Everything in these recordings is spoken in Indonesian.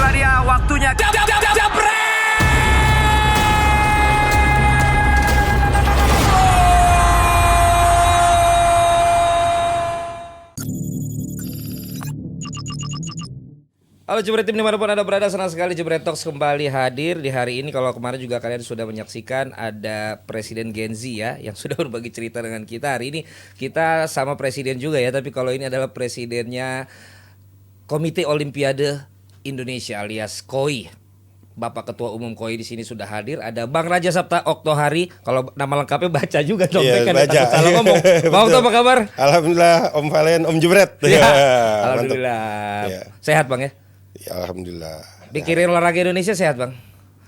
itulah dia waktunya. Halo Jebret Tim dimanapun Anda berada, senang sekali Jebret Talks kembali hadir di hari ini. Kalau kemarin juga kalian sudah menyaksikan ada Presiden Gen Z ya yang sudah berbagi cerita dengan kita. Hari ini kita sama Presiden juga ya, tapi kalau ini adalah Presidennya Komite Olimpiade Indonesia alias KOI. Bapak Ketua Umum KOI di sini sudah hadir. Ada Bang Raja Sapta Oktohari. Kalau nama lengkapnya baca juga dong, Iya, kan baca. takut salah ngomong. Bang Okto apa kabar? Alhamdulillah Om Valen, Om Jebret. Ya, Mantap. alhamdulillah. Ya. Sehat Bang ya? Ya, alhamdulillah. Pikirin olahraga Indonesia sehat Bang?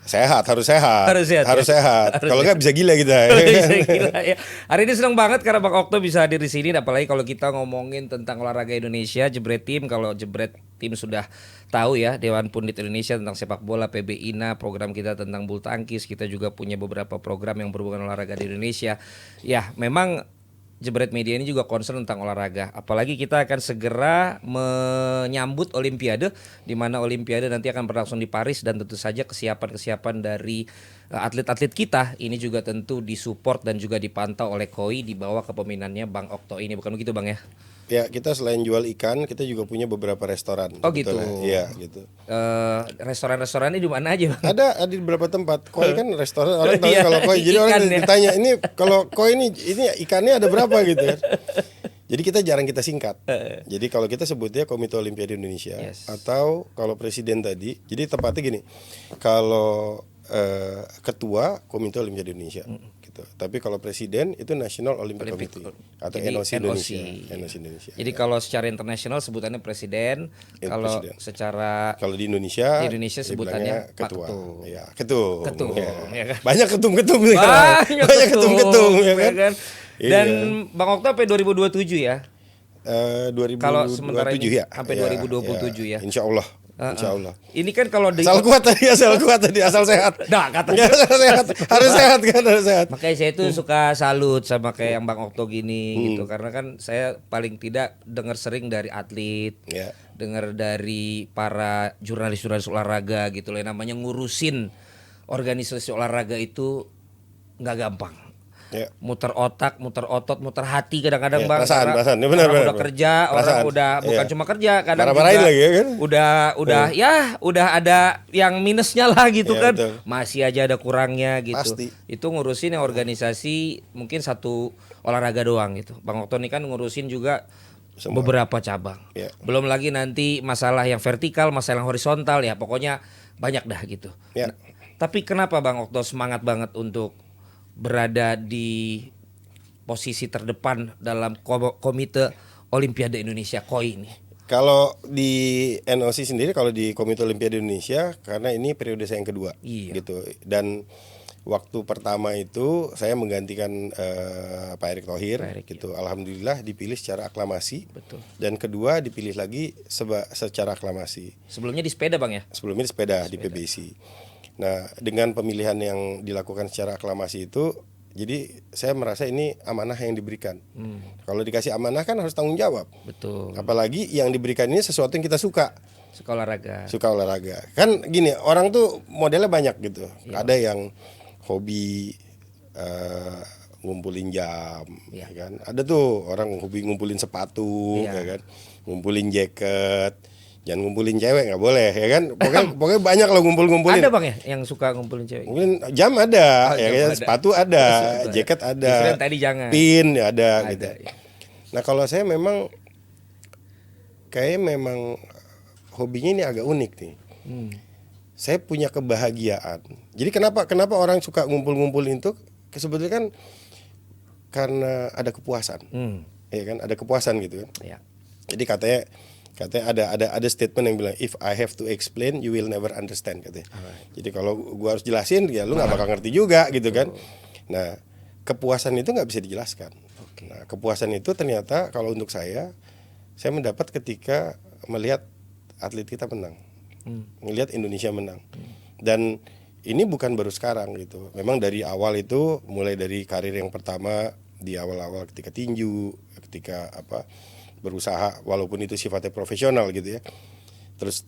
Sehat, harus sehat. Harus sehat, Harus ya? sehat. Harus Kalau sehat. nggak bisa gila kita. Gila, ya. Hari ini senang banget karena Bang Okto bisa hadir di sini. Apalagi kalau kita ngomongin tentang olahraga Indonesia, Jebret Tim. Kalau Jebret Tim sudah tahu ya, Dewan Pundit Indonesia tentang sepak bola, PBINA, program kita tentang bulu tangkis. Kita juga punya beberapa program yang berhubungan olahraga di Indonesia. Ya, memang Jebret Media ini juga concern tentang olahraga. Apalagi kita akan segera menyambut Olimpiade, di mana Olimpiade nanti akan berlangsung di Paris, dan tentu saja kesiapan-kesiapan dari atlet-atlet kita ini juga tentu disupport dan juga dipantau oleh KOI di bawah kepemimpinannya Bang Okto ini. Bukan begitu Bang ya? Ya, kita selain jual ikan, kita juga punya beberapa restoran. Oh gitu. Iya, gitu. Restoran-restorannya di mana aja Bang? Ada di beberapa tempat. Koi kan restoran, orang tahu Iya, kalau koi. Jadi orang ikan ya. ditanya, ini kalau koi ini ikannya ada berapa gitu kan. Jadi kita jarang kita singkat. Jadi kalau kita sebutnya Komite Olimpiade Indonesia. Yes. Atau kalau presiden tadi, jadi tepatnya gini. Kalau ketua Komite Olimpiade Indonesia gitu. Tapi kalau presiden itu National Olympic Committee atau Jadi NOC Indonesia. NOC. NOC Indonesia. Jadi kalau secara internasional sebutannya presiden, Ya, kalau presiden. secara Kalau di Indonesia sebutannya dibilangnya Pak ketua. Ketum. Ya, ketum. Ketum, Ya. ya kan? Banyak ketum-ketum sekarang. Banyak ketum-ketum ya kan. Dan Iya. Bang Okto sampai 2027 ya. 2027 Kalau sementara ini ya. sampai 2027 ya. Insya Allah. Insya Allah. Ini kan kalau di Asal kuat tadi, asal sehat. Nah, katanya. Asal sehat, harus sehat kan, harus sehat. Makanya saya tuh suka salut sama kayak yang Bang Okto gini gitu, karena kan saya paling tidak dengar sering dari atlet, Ya. dengar dari para jurnalis-jurnalis olahraga gitu loh. Yang namanya ngurusin organisasi olahraga itu nggak gampang. Ya. Muter otak, muter otot, muter hati kadang-kadang Ya, Bang. perasaan, Karena perasaan. Ya, orang benar, benar, udah benar. kerja, orang Perasaan. udah bukan Iya. cuma kerja, kadang Marah-marahin juga lagi ya kan? udah ada yang minusnya lah gitu Iya, kan. betul. Masih aja ada kurangnya gitu. Pasti. Itu ngurusin yang organisasi mungkin satu olahraga doang gitu. Bang Okto ini kan ngurusin juga Semua. beberapa cabang. Ya. Belum lagi nanti masalah yang vertikal, masalah yang horizontal ya, pokoknya banyak dah gitu. Ya. Tapi kenapa Bang Okto semangat banget untuk berada di posisi terdepan dalam Komite Olimpiade Indonesia KOI ini? Kalau di NOC sendiri, kalau di Komite Olimpiade Indonesia, karena ini periode saya yang kedua, Iya. gitu. Dan waktu pertama itu saya menggantikan Pak Erick Thohir, Pak Erick, gitu. Alhamdulillah dipilih secara aklamasi. Betul. Dan kedua dipilih lagi secara aklamasi. Sebelumnya di sepeda Bang ya? Sebelumnya di sepeda di PBSI. Nah, dengan pemilihan yang dilakukan secara aklamasi itu, jadi saya merasa ini amanah yang diberikan. Kalau dikasih amanah kan harus tanggung jawab. Betul. Apalagi yang diberikan ini sesuatu yang kita suka. Suka olahraga. Suka olahraga. Kan gini, orang tuh modelnya banyak gitu. Iya. Ada yang hobi ngumpulin jam, Iya. ya kan. Ada tuh orang hobi ngumpulin sepatu, Iya. ya kan. Ngumpulin jaket. Jangan ngumpulin cewek, nggak boleh, ya kan. Pokoknya banyak lah ngumpulin. Ada Bang ya yang suka ngumpulin cewek? Mungkin jam ada, Oh, ya jam kan? ada. Sepatu ada, Sepatu ada. jaket ada, Justru yang tadi jangan. pin ya ada, Ada, gitu. ya. Nah kalau saya memang memang hobinya ini agak unik nih. Saya punya kebahagiaan. Jadi kenapa orang suka ngumpul-ngumpulin itu? Sebetulnya kan karena ada kepuasan, ya kan? Ada kepuasan gitu kan. Ya. Jadi katanya ada statement yang bilang if I have to explain you will never understand katanya. Jadi kalau gua harus jelasin ya lu nggak bakal ngerti juga gitu kan. Nah, kepuasan itu nggak bisa dijelaskan. Nah, kepuasan itu ternyata kalau untuk saya mendapat ketika melihat atlet kita menang. Melihat Indonesia menang. Dan ini bukan baru sekarang gitu. Memang dari awal itu mulai dari karir yang pertama di awal-awal ketika tinju, ketika berusaha walaupun itu sifatnya profesional gitu ya. Terus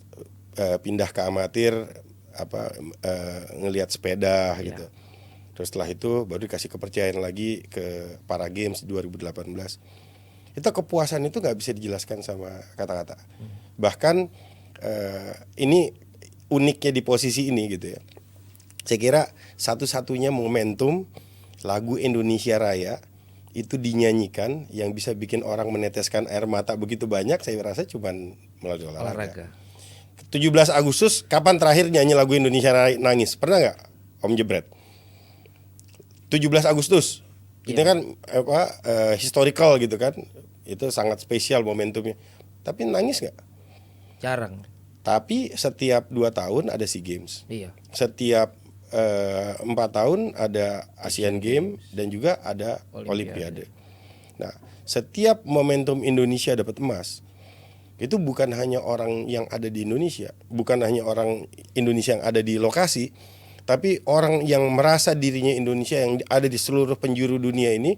pindah ke amatir, ngelihat sepeda gitu. Terus setelah itu baru dikasih kepercayaan lagi ke Para Games 2018. Itu kepuasan itu nggak bisa dijelaskan sama kata-kata. Bahkan ini uniknya di posisi ini gitu ya. Saya kira satu-satunya momentum lagu Indonesia Raya itu dinyanyikan yang bisa bikin orang meneteskan air mata begitu banyak, saya rasa cuman melalui olahraga. 17 Agustus kapan terakhir nyanyi lagu Indonesia Raya nangis? Pernah nggak Om Jebret? 17 Agustus. Ini kan historical gitu kan. Itu sangat spesial momentumnya. Tapi nangis nggak? Jarang. Tapi setiap 2 tahun ada SEA Games. Iya. Setiap 4 tahun ada Asian Games dan juga ada Olimpiade. Nah, setiap momentum Indonesia dapat emas, itu bukan hanya orang yang ada di Indonesia, bukan hanya orang Indonesia yang ada di lokasi, tapi orang yang merasa dirinya Indonesia yang ada di seluruh penjuru dunia ini,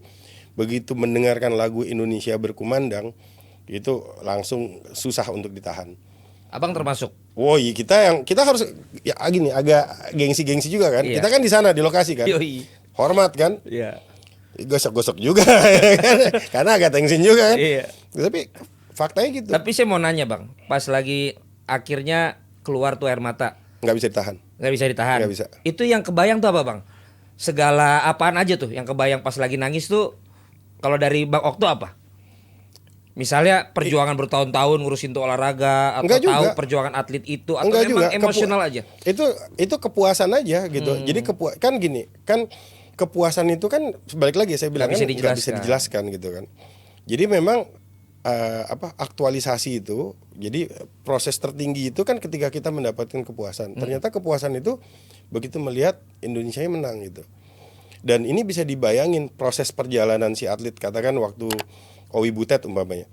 begitu mendengarkan lagu Indonesia berkumandang, itu langsung susah untuk ditahan. Abang termasuk. Woi, kita harus ya gini, agak gengsi-gengsi juga kan. Iya. Kita kan di sana di lokasi kan. Yoi. Hormat kan? Iya. Gosok-gosok juga karena agak tensin juga kan. Iya. Tapi faktanya gitu. Tapi saya mau nanya Bang, pas lagi akhirnya keluar tuh air mata, Nggak bisa ditahan. nggak bisa ditahan. Nggak bisa. Itu yang kebayang tuh apa Bang? Segala apaan aja tuh yang kebayang pas lagi nangis tuh, kalau dari Bang Okto apa? Misalnya perjuangan bertahun-tahun ngurusin tuh olahraga, atau Enggak tahu juga. perjuangan atlet itu, atau Enggak memang juga. emosional aja? Itu kepuasan aja gitu. Jadi kan gini, kan kepuasan itu kan balik lagi saya bilang Nggak kan bisa nggak bisa dijelaskan gitu kan. Jadi memang aktualisasi itu, jadi proses tertinggi itu kan ketika kita mendapatkan kepuasan. Ternyata kepuasan itu begitu melihat Indonesia menang gitu. Dan ini bisa dibayangin proses perjalanan si atlet, katakan waktu Owi Butet umpamanya.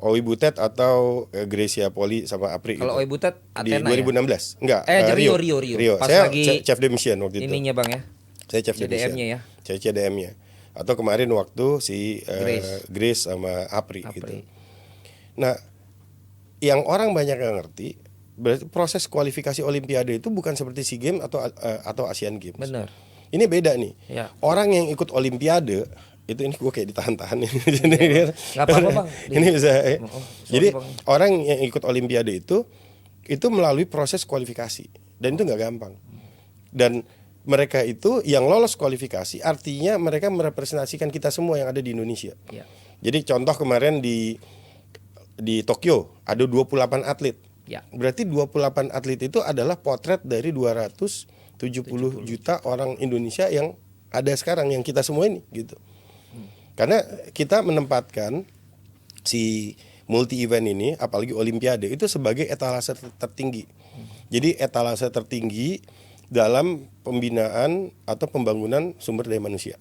Owi Butet atau Gracia Poli sama Apri Kalau gitu. Owi Butet Di Athena 2016. Enggak, Rio. Pas Saya lagi chef de mission waktu itu. ininya Bang ya. Saya chef de mission. CDM-nya ya. Saya CDM-nya. Atau kemarin waktu si Grace sama Apri gitu. Nah, yang orang banyak yang ngerti, berarti proses kualifikasi Olimpiade itu bukan seperti SEA Games atau Asian Games. Bener. Ini beda nih. Ya. Orang yang ikut Olimpiade itu, ini gue kayak ditahan-tahan nih. Nggak apa-apa Bang. Ini bisa. Jadi Bang. orang yang ikut Olimpiade itu melalui proses kualifikasi dan itu nggak gampang. Dan mereka itu yang lolos kualifikasi artinya mereka merepresentasikan kita semua yang ada di Indonesia. Ya. Jadi contoh kemarin di Tokyo ada 28 atlet. Ya. Berarti 28 atlet itu adalah potret dari 270 juta orang Indonesia yang ada sekarang, yang kita semua ini gitu. Karena kita menempatkan si multi event ini, apalagi Olimpiade, itu sebagai etalase tertinggi. Jadi etalase tertinggi dalam pembinaan atau pembangunan sumber daya manusia.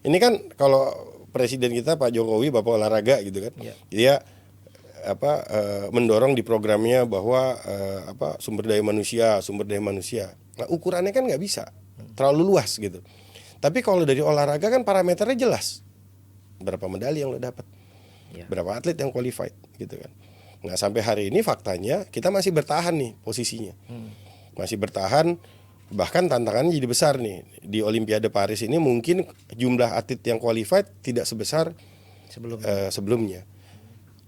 Ini kan kalau presiden kita Pak Jokowi, Bapak olahraga gitu kan, dia mendorong di programnya bahwa sumber daya manusia. Nah, ukurannya kan nggak bisa, terlalu luas gitu. Tapi kalau dari olahraga kan parameternya jelas. Berapa medali yang lo dapat, berapa atlet yang qualified gitu kan. Nah sampai hari ini faktanya kita masih bertahan nih posisinya, masih bertahan, bahkan tantangannya jadi besar nih di Olimpiade Paris ini. Mungkin jumlah atlet yang qualified tidak sebesar sebelumnya,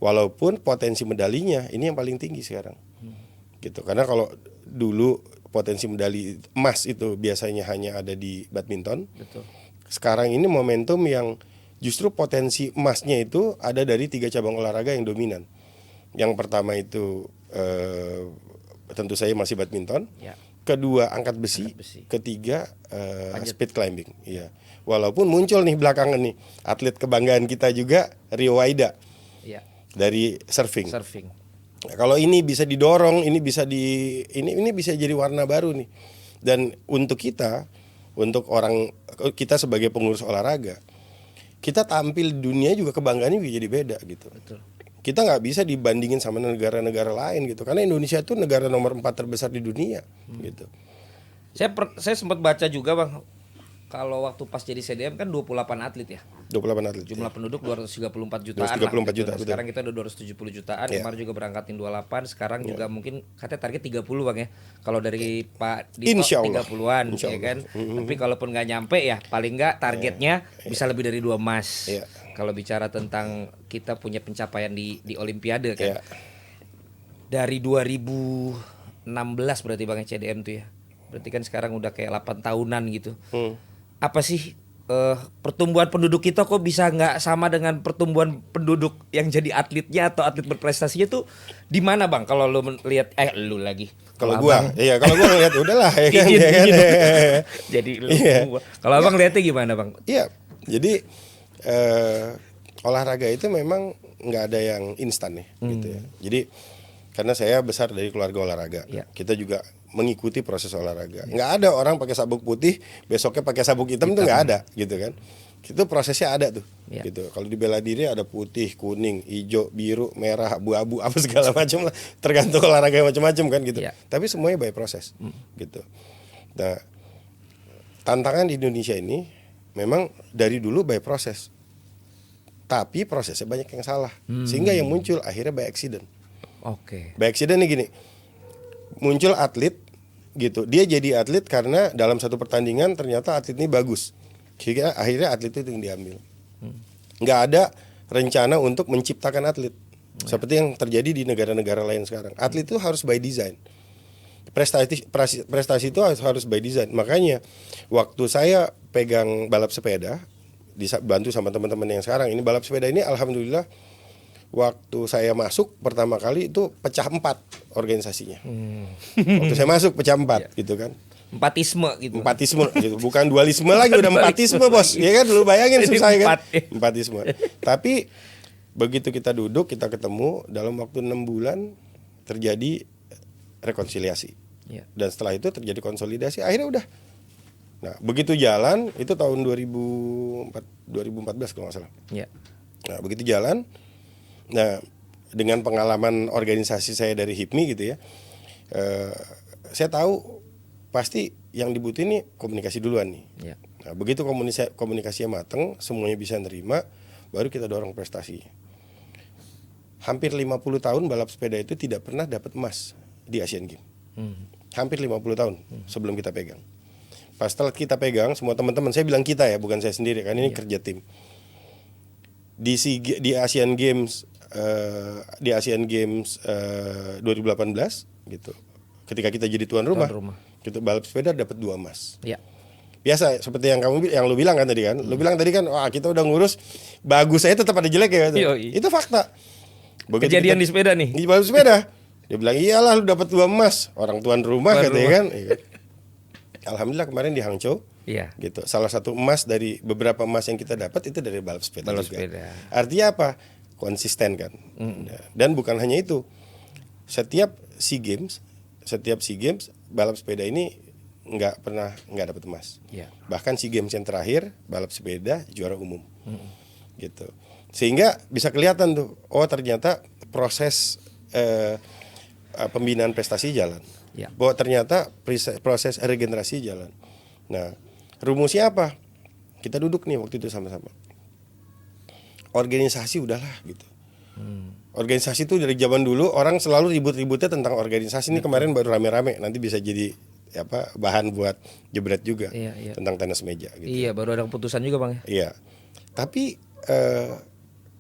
walaupun potensi medalinya ini yang paling tinggi sekarang, gitu. Karena kalau dulu potensi medali emas itu biasanya hanya ada di badminton. Betul. Sekarang ini momentum yang justru potensi emasnya itu ada dari 3 cabang olahraga yang dominan. Yang pertama itu tentu saja masih badminton. Ya. Kedua angkat besi. Ketiga speed climbing. Iya. Walaupun muncul nih belakangan nih atlet kebanggaan kita juga Rio Waida. Ya. Dari surfing. Nah, kalau ini bisa didorong, ini bisa jadi warna baru nih. Dan untuk kita, untuk kita sebagai pengurus olahraga, kita tampil di dunia juga kebanggaannya jadi beda gitu. Betul. Kita nggak bisa dibandingin sama negara-negara lain gitu, karena Indonesia itu negara nomor 4 terbesar di dunia gitu. Saya sempat baca juga Bang, kalau waktu pas jadi CDM kan 28 atlet ya. 28 atlet. Jumlah penduduk 234 jutaan 234 lah, gitu. juta, Nah, betul. sekarang kita udah 270 jutaan. Iya. Kemarin juga berangkatin 28, sekarang juga mungkin katanya target 30 Bang ya. Kalau dari Pak Dito Insya Allah. 30-an Insya ya Allah. kan. Tapi kalaupun nggak nyampe ya paling nggak targetnya bisa lebih dari 2 emas. Iya. Kalau bicara tentang kita punya pencapaian di Olimpiade kan. Iya. Dari 2016 berarti Bang ya CDM tuh ya. Berarti kan sekarang udah kayak 8 tahunan gitu. Apa sih pertumbuhan penduduk kita kok bisa nggak sama dengan pertumbuhan penduduk yang jadi atletnya atau atlet berprestasinya tuh di mana Bang? Kalau lu lihat lu lagi. Kalau gua, iya kalau gua ngeliat udahlah ya kan. Izin, ya kan? izin. Jadi lu. Iya. Kalau Abang lihatnya gimana Bang? Iya, jadi olahraga itu memang nggak ada yang instan nih, gitu ya. Jadi karena saya besar dari keluarga olahraga, Iya. kita juga mengikuti proses olahraga. Nggak ada orang pakai sabuk putih, besoknya pakai sabuk hitam tuh nggak ada, gitu kan. Itu prosesnya ada tuh, Iya. gitu. Kalau di bela diri ada putih, kuning, hijau, biru, merah, abu-abu, apa segala macam lah, tergantung olahraga macam-macam kan, gitu. Iya. Tapi semuanya by proses, gitu. Nah, tantangan di Indonesia ini memang dari dulu by proses. Tapi prosesnya banyak yang salah. Sehingga yang muncul akhirnya by accident. Oke. By accident nih gini. Muncul atlet gitu. Dia jadi atlet karena dalam satu pertandingan ternyata atlet ini bagus. Sehingga akhirnya atlet itu yang diambil. Nggak ada rencana untuk menciptakan atlet. Seperti yang terjadi di negara-negara lain sekarang. Atlet itu harus by design. Prestasi itu harus by design. Makanya waktu saya pegang balap sepeda, dibantu sama teman-teman yang sekarang ini balap sepeda ini, alhamdulillah waktu saya masuk pertama kali itu pecah 4 organisasinya. Waktu saya masuk pecah 4 gitu kan. Empatisme gitu. Empatisme gitu. Bukan dualisme lagi, udah empatisme bos. Ya kan, lu bayangin Jadi susah ya kan. empat. Empatisme. Tapi begitu kita duduk, kita ketemu dalam waktu 6 bulan terjadi rekonsiliasi. Iya. Dan setelah itu terjadi konsolidasi, akhirnya udah. Nah, begitu jalan itu tahun 2014 kalau nggak salah. Iya. Nah, begitu jalan, nah dengan pengalaman organisasi saya dari HIPMI gitu ya, saya tahu pasti yang dibutuhin nih komunikasi duluan nih. Iya. Nah, begitu komunikasinya mateng, semuanya bisa nerima, baru kita dorong prestasi. Hampir 50 tahun balap sepeda itu tidak pernah dapat emas di Asian Games. Hampir 50 tahun sebelum kita pegang. Pas setelah kita pegang, semua teman-teman, saya bilang kita ya, bukan saya sendiri kan, ini kerja tim. Di Asian Games 2018 gitu. Ketika kita jadi tuan rumah. Kita balap sepeda dapat 2 emas. Iya. Biasa seperti yang lu bilang kan tadi kan. Lu bilang tadi kan, wah kita udah ngurus, bagus saya tetap ada jelek ya. Yoi. Itu fakta. Begitu Kejadian di sepeda nih. di balap sepeda. Dia bilang, iyalah lu dapat 2 emas. Orang tuan rumah Tuan katanya rumah. kan. Iya. Alhamdulillah kemarin di Hangzhou. Iya. Gitu. Salah satu emas dari beberapa emas yang kita dapat itu dari balap sepeda Balap juga. sepeda. Artinya apa? Konsisten kan. Dan bukan hanya itu. Setiap SEA Games balap sepeda ini nggak dapat emas. Iya. Bahkan SEA Games yang terakhir balap sepeda juara umum. Gitu. Sehingga bisa kelihatan tuh, oh ternyata proses pembinaan prestasi jalan. Ya. Bahwa ternyata proses regenerasi jalan. Nah, rumusnya apa? Kita duduk nih waktu itu sama-sama. Organisasi udahlah gitu. Organisasi itu dari zaman dulu orang selalu ribut-ributnya tentang organisasi. Ini kemarin baru rame-rame, nanti bisa jadi bahan buat jebret juga. Iya. Tentang tenis meja gitu. Iya, baru ada keputusan juga Bang ya. Iya. Tapi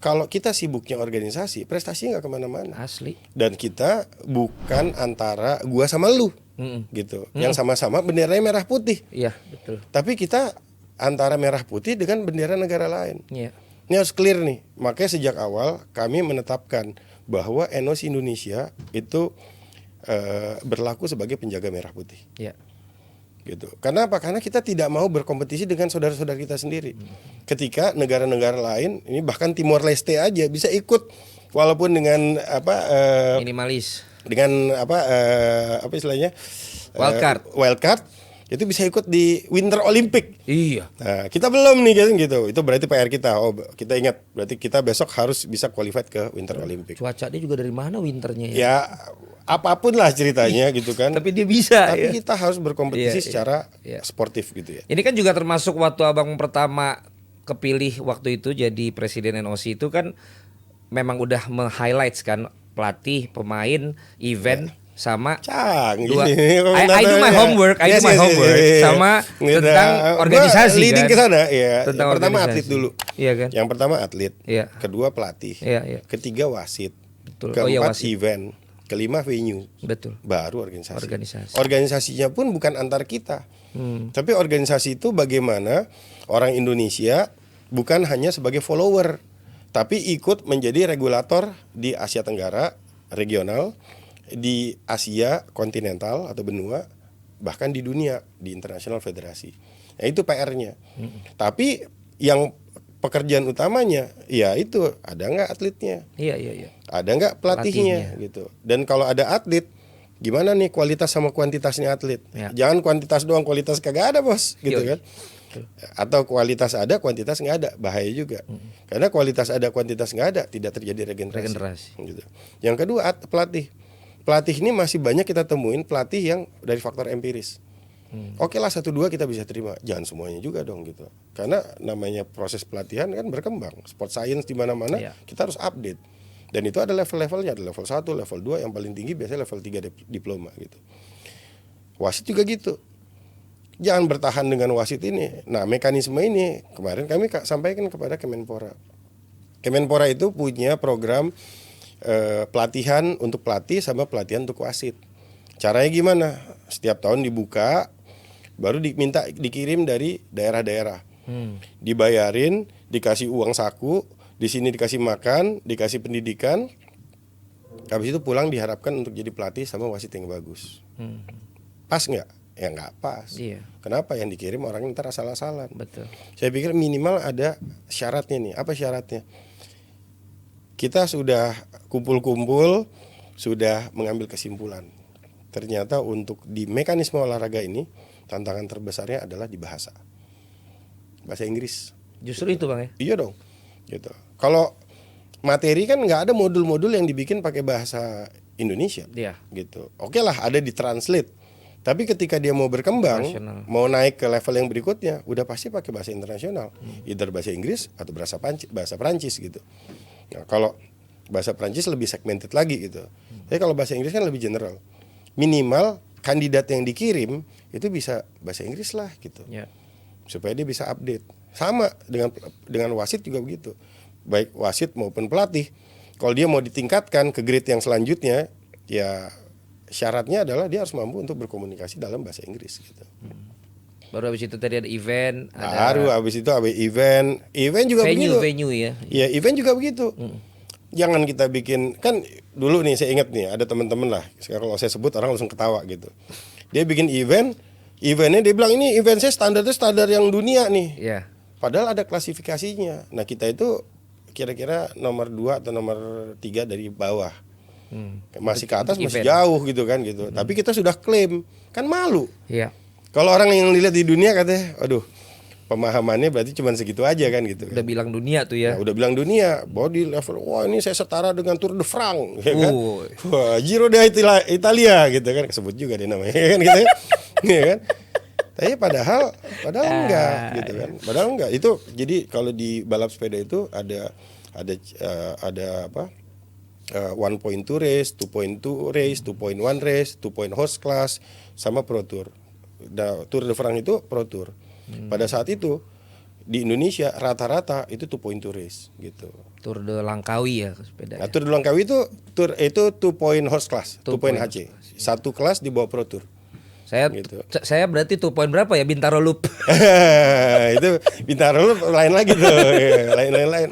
kalau kita sibuknya organisasi, prestasinya nggak kemana-mana. Asli. Dan kita bukan antara gua sama lu, gitu. Yang sama-sama benderanya merah putih. Iya, betul. Tapi kita antara merah putih dengan bendera negara lain. Iya. Ini harus clear nih. Makanya sejak awal kami menetapkan bahwa NOC Indonesia itu berlaku sebagai penjaga merah putih. Iya. Gitu. Karena apa? Karena kita tidak mau berkompetisi dengan saudara-saudara kita sendiri. Ketika negara-negara lain, ini bahkan Timor Leste aja bisa ikut, walaupun dengan Minimalis. dengan apa istilahnya Wildcard. itu bisa ikut di Winter Olympic. Iya. Nah, kita belum nih kan gitu. Itu berarti PR kita. Oh, kita ingat berarti kita besok harus bisa qualified ke Winter Olympic. Cuacanya juga dari mana winternya ya? Ya apapun lah ceritanya gitu kan. Tapi dia bisa. Tapi ya. kita harus berkompetisi Iya, secara iya. sportif gitu ya. Ini kan juga termasuk waktu abang pertama kepilih waktu itu jadi presiden NOC itu kan memang udah meng-highlights kan pelatih, pemain, event sama Canggih. dua. I do my homework, sama tentang organisasi leading kan. ke sana ya. Tentang Yang pertama organisasi. atlet dulu. Iya kan? Yang pertama atlet. Iya. Kedua pelatih. Iya, iya. Ketiga wasit. Betul. Keempat Oh iya, wasit. event. Kelima venue. Betul. Baru organisasi. Organisasi. Organisasinya pun bukan antar kita. Tapi organisasi itu bagaimana orang Indonesia bukan hanya sebagai follower, tapi ikut menjadi regulator di Asia Tenggara, regional, di Asia kontinental atau benua, bahkan di dunia, di internasional federasi. Nah, itu PR-nya. Tapi yang pekerjaan utamanya, ya itu ada nggak atletnya? Iya, iya, iya. Ada nggak pelatihnya gitu. Dan kalau ada atlet, gimana nih kualitas sama kuantitasnya atlet? Ya. Jangan kuantitas doang, kualitas kagak ada bos, gitu Yoi. kan? Atau kualitas ada, kuantitas nggak ada, bahaya juga. Karena kualitas ada, kuantitas nggak ada, tidak terjadi regenerasi. Gitu. Yang kedua pelatih. Pelatih ini masih banyak kita temuin pelatih yang dari faktor empiris. Oke lah 1-2 kita bisa terima, jangan semuanya juga dong gitu. Karena namanya proses pelatihan kan berkembang, sport science di mana-mana kita harus update. Dan itu ada level-levelnya, ada level 1, level 2, yang paling tinggi biasanya level 3 diploma gitu. Wasit juga gitu. Jangan bertahan dengan wasit ini. Nah, mekanisme ini kemarin kami sampaikan kepada Kemenpora. Kemenpora itu punya program pelatihan untuk pelatih sama pelatihan untuk wasit. Caranya gimana? Setiap tahun dibuka, baru dikirim dari daerah-daerah. Dibayarin, dikasih uang saku, di sini dikasih makan, dikasih pendidikan. Habis itu pulang diharapkan untuk jadi pelatih sama wasit yang bagus. Pas nggak? Ya nggak pas. Iya. Kenapa? Yang dikirim orang ntar asal-asalan. Betul. Saya pikir minimal ada syaratnya nih. Apa syaratnya? Kita sudah kumpul-kumpul, sudah mengambil kesimpulan. Ternyata untuk di mekanisme olahraga ini, tantangan terbesarnya adalah di bahasa Inggris. Justru itu bang ya? Iya dong. Gitu. Kalau materi kan nggak ada modul-modul yang dibikin pakai bahasa Indonesia. Iya. Gitu. Oke lah, ada di translate. Tapi ketika dia mau berkembang, mau naik ke level yang berikutnya, udah pasti pakai bahasa internasional, either bahasa Inggris atau bahasa Perancis gitu. Nah, kalau bahasa Perancis lebih segmented lagi gitu. Tapi kalau bahasa Inggris kan lebih general. Minimal kandidat yang dikirim itu bisa bahasa Inggris lah gitu. Ya. Supaya dia bisa update. Sama dengan wasit juga begitu. Baik wasit maupun pelatih. Kalau dia mau ditingkatkan ke grade yang selanjutnya, ya syaratnya adalah dia harus mampu untuk berkomunikasi dalam bahasa Inggris gitu. Baru habis itu tadi ada event, Baru habis itu ada event juga begitu. Venue ya. Ya, event juga begitu. Jangan kita bikin, kan dulu nih saya ingat nih ada teman-teman lah. Sekarang kalau saya sebut orang langsung ketawa gitu. Dia bikin eventnya dia bilang ini event saya standarnya standar yang dunia nih. Iya. Padahal ada klasifikasinya. Nah, kita itu kira-kira nomor 2 atau nomor 3 dari bawah. Masih ke atas masih jauh gitu kan gitu. Tapi kita sudah klaim, kan malu. Iya. Kalau orang yang dilihat di dunia katanya, aduh, pemahamannya berarti cuma segitu aja kan gitu. Udah bilang dunia tuh ya. Nah, udah bilang dunia, body level, wah ini saya setara dengan Tour de France, ya kan? Wah, Giro Italia gitu kan, sebut juga dia namanya kan gitu ya. Ya kan? Tapi padahal enggak gitu kan. Padahal enggak. Itu jadi kalau di balap sepeda itu ada apa? 1.2 race, 2.2 race, 2.1 race, 2 host class, sama Pro Tour. Nah, Tour de France itu Pro Tour. Pada saat itu di Indonesia rata-rata itu 2.2 race gitu. Tour de Langkawi ya sepeda. Nah, Tour de Langkawi itu 2 host class, 2 HC. Satu kelas di bawah Pro Tour. Saya berarti 2 poin berapa ya Bintaro Loop? Itu Bintaro Loop lain lagi tuh.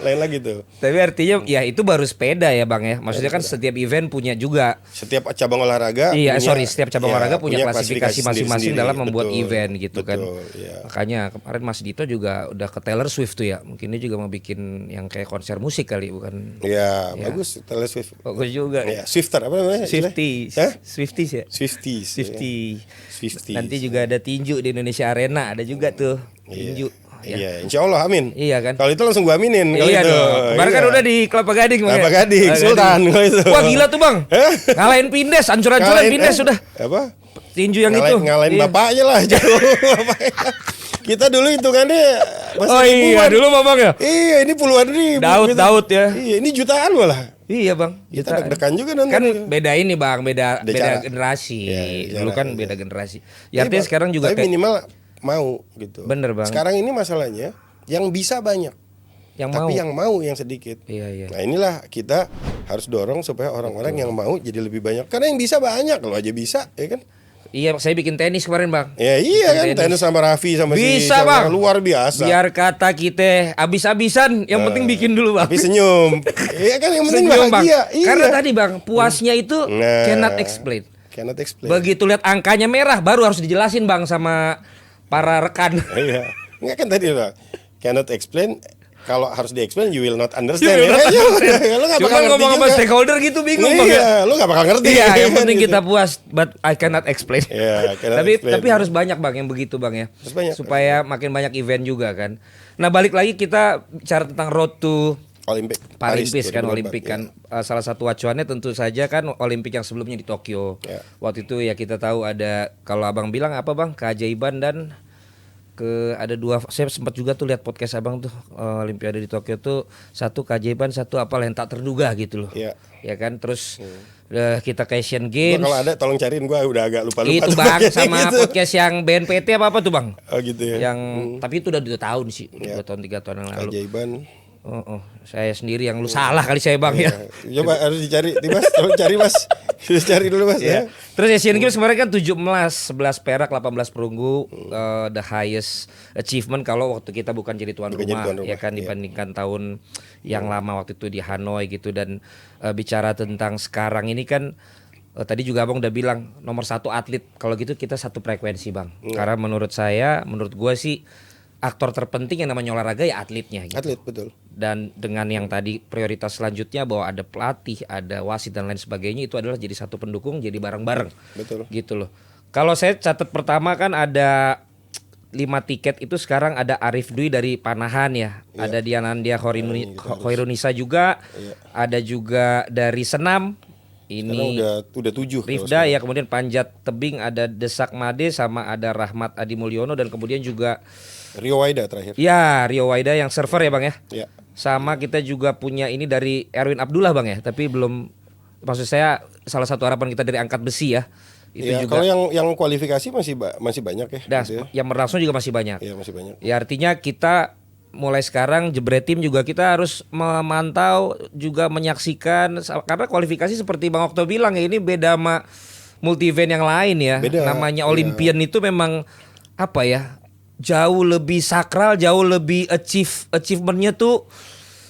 lain lagi tuh. Tapi artinya ya itu baru sepeda ya Bang ya. Maksudnya kan setiap event punya juga. Setiap cabang olahraga setiap cabang olahraga punya klasifikasi masing-masing dalam membuat event gitu kan. Ya. Makanya kemarin Mas Dito juga udah ke Taylor Swift tuh ya. Mungkin dia juga mau bikin yang kayak konser musik kali bukan? Ya, bagus Taylor Swift. Bagus juga. Ya, Swifter apa namanya? Swifties. Swifties ya? Swifties. Nanti juga ada tinju di Indonesia Arena, ada juga tuh tinju. ya. Iya, insya Allah amin. Iya kan? Kalau itu langsung gua aminin. Kalau Iya itu. dong. Kemarin kan Iya. udah di Kelapa Gading Bang. Kelapa ya? Gading, Kelapa Sultan, kalau itu. Wah gila tuh Bang. Ngalahin Pindes, ancur-ancuran Pindes sudah. Apa? Tinju yang itu. Ngalahin Iya. bapaknya lah jauh. Kita dulu hitungannya masih Oh iya, ribuan. dulu mah Bang ya. Iya, ini puluhan ribu. Daud ya. Iya, ini jutaan malah. Iya Bang. Kita deg-degan juga nonton. Kan beda ini Bang, beda cara. generasi. Iya, Dulu cara, kan iya. beda generasi. Ya artinya sekarang juga tapi minimal mau gitu. Bener, Bang. Sekarang ini masalahnya yang bisa banyak, yang tapi mau. yang mau yang sedikit. Iya. Nah inilah kita harus dorong supaya orang-orang yang mau jadi lebih banyak. Karena yang bisa banyak, kalau aja bisa, ya kan? Iya, saya bikin tenis kemarin Bang. Ya iya kan, Bikin tenis sama Raffi sama si Bisa Chandra, Bang. luar biasa. Biar kata kita abis-abisan, yang penting bikin dulu Bang. Tapi senyum. Iya kan yang penting Senyum, Bang. bahagia. Iya. Karena tadi Bang, puasnya itu Nah. cannot explain. Cannot explain. Begitu lihat angkanya merah baru harus dijelasin Bang sama para rekan. Iya. Enggak kan tadi Bang. Cannot explain. Kalau harus di-explain you will not understand. You will not understand. Lu gak Cuma bakal ngerti ngomong sama juga. stakeholder gitu bingung Bang. Iya, lu gak bakal ngerti. Iya, yang penting Gitu. kita puas, but I cannot explain. Iya, cannot tapi explain. tapi harus banyak Bang yang begitu Bang ya. Harus banyak, Supaya makin banyak event juga kan. Nah, balik lagi kita bicara tentang road to Olimpik Paralimpis kan 2024, Olimpik kan. Salah satu acuannya tentu saja kan Olimpik yang sebelumnya di Tokyo. Ya. Waktu itu ya kita tahu ada, kalau Abang bilang apa Bang, keajaiban dan ada dua. Saya sempat juga tuh lihat podcast Abang tuh, Olimpiade di Tokyo tuh, satu keajaiban, satu apa yang tak terduga gitu loh. Iya. Ya kan, terus kita ke Asian Gua Games. kalau ada tolong cariin, gua udah agak lupa-lupa. Itu tuh Bang kayak sama gitu. podcast yang BNPT apa tuh Bang? Oh gitu ya. Yang tapi itu udah 2 tahun sih, Ya. 2 tahun 3 tahun yang lalu. Keajaiban. Saya sendiri yang lu salah kali saya Bang ya. Coba harus dicari, Mas. Tolong cari Mas. Cari dulu Mas ya. Terus Asian Games kemarin kan 7 emas, 11 perak, 18 perunggu, the highest achievement kalau waktu kita bukan jadi tuan Bukan jadi rumah, tuan rumah, ya kan, iya. dibandingkan tahun yang lama waktu itu di Hanoi gitu. Dan bicara tentang sekarang ini kan tadi juga Abang udah bilang nomor 1 atlet, kalau gitu kita satu frekuensi Bang. Karena menurut saya, menurut gua sih aktor terpenting yang namanya olahraga ya atletnya gitu. Atlet betul. Dan dengan yang tadi prioritas selanjutnya bahwa ada pelatih, ada wasit dan lain sebagainya, itu adalah jadi satu pendukung, jadi bareng-bareng. Betul. Gitu loh. Kalau saya catat pertama kan ada 5 tiket itu sekarang ada Arif Dwi dari Panahan ya. Iya. Ada Dianandia Hoirunisa juga. Iya. Ada juga dari Senam. Sekarang Ini udah 7. Rifda ya, kemudian Panjat Tebing ada Desak Made sama ada Rahmat Adi Mulyono, dan kemudian juga Rio Waida terakhir. ya Rio Waida yang server ya Bang ya. Ya. Sama kita juga punya ini dari Erwin Abdullah Bang ya, tapi belum, maksud saya salah satu harapan kita dari angkat besi ya. Itu Ya, juga. kalau yang kualifikasi masih banyak ya. Nah, gitu ya. yang berlangsung juga masih banyak. Iya, masih banyak. Ya artinya kita mulai sekarang Jebret Tim juga kita harus memantau juga, menyaksikan, karena kualifikasi seperti Bang Okto bilang ya, ini beda sama multi event yang lain ya. Beda, Namanya iya. Olympian itu memang apa ya, jauh lebih sakral, jauh lebih achievementnya tuh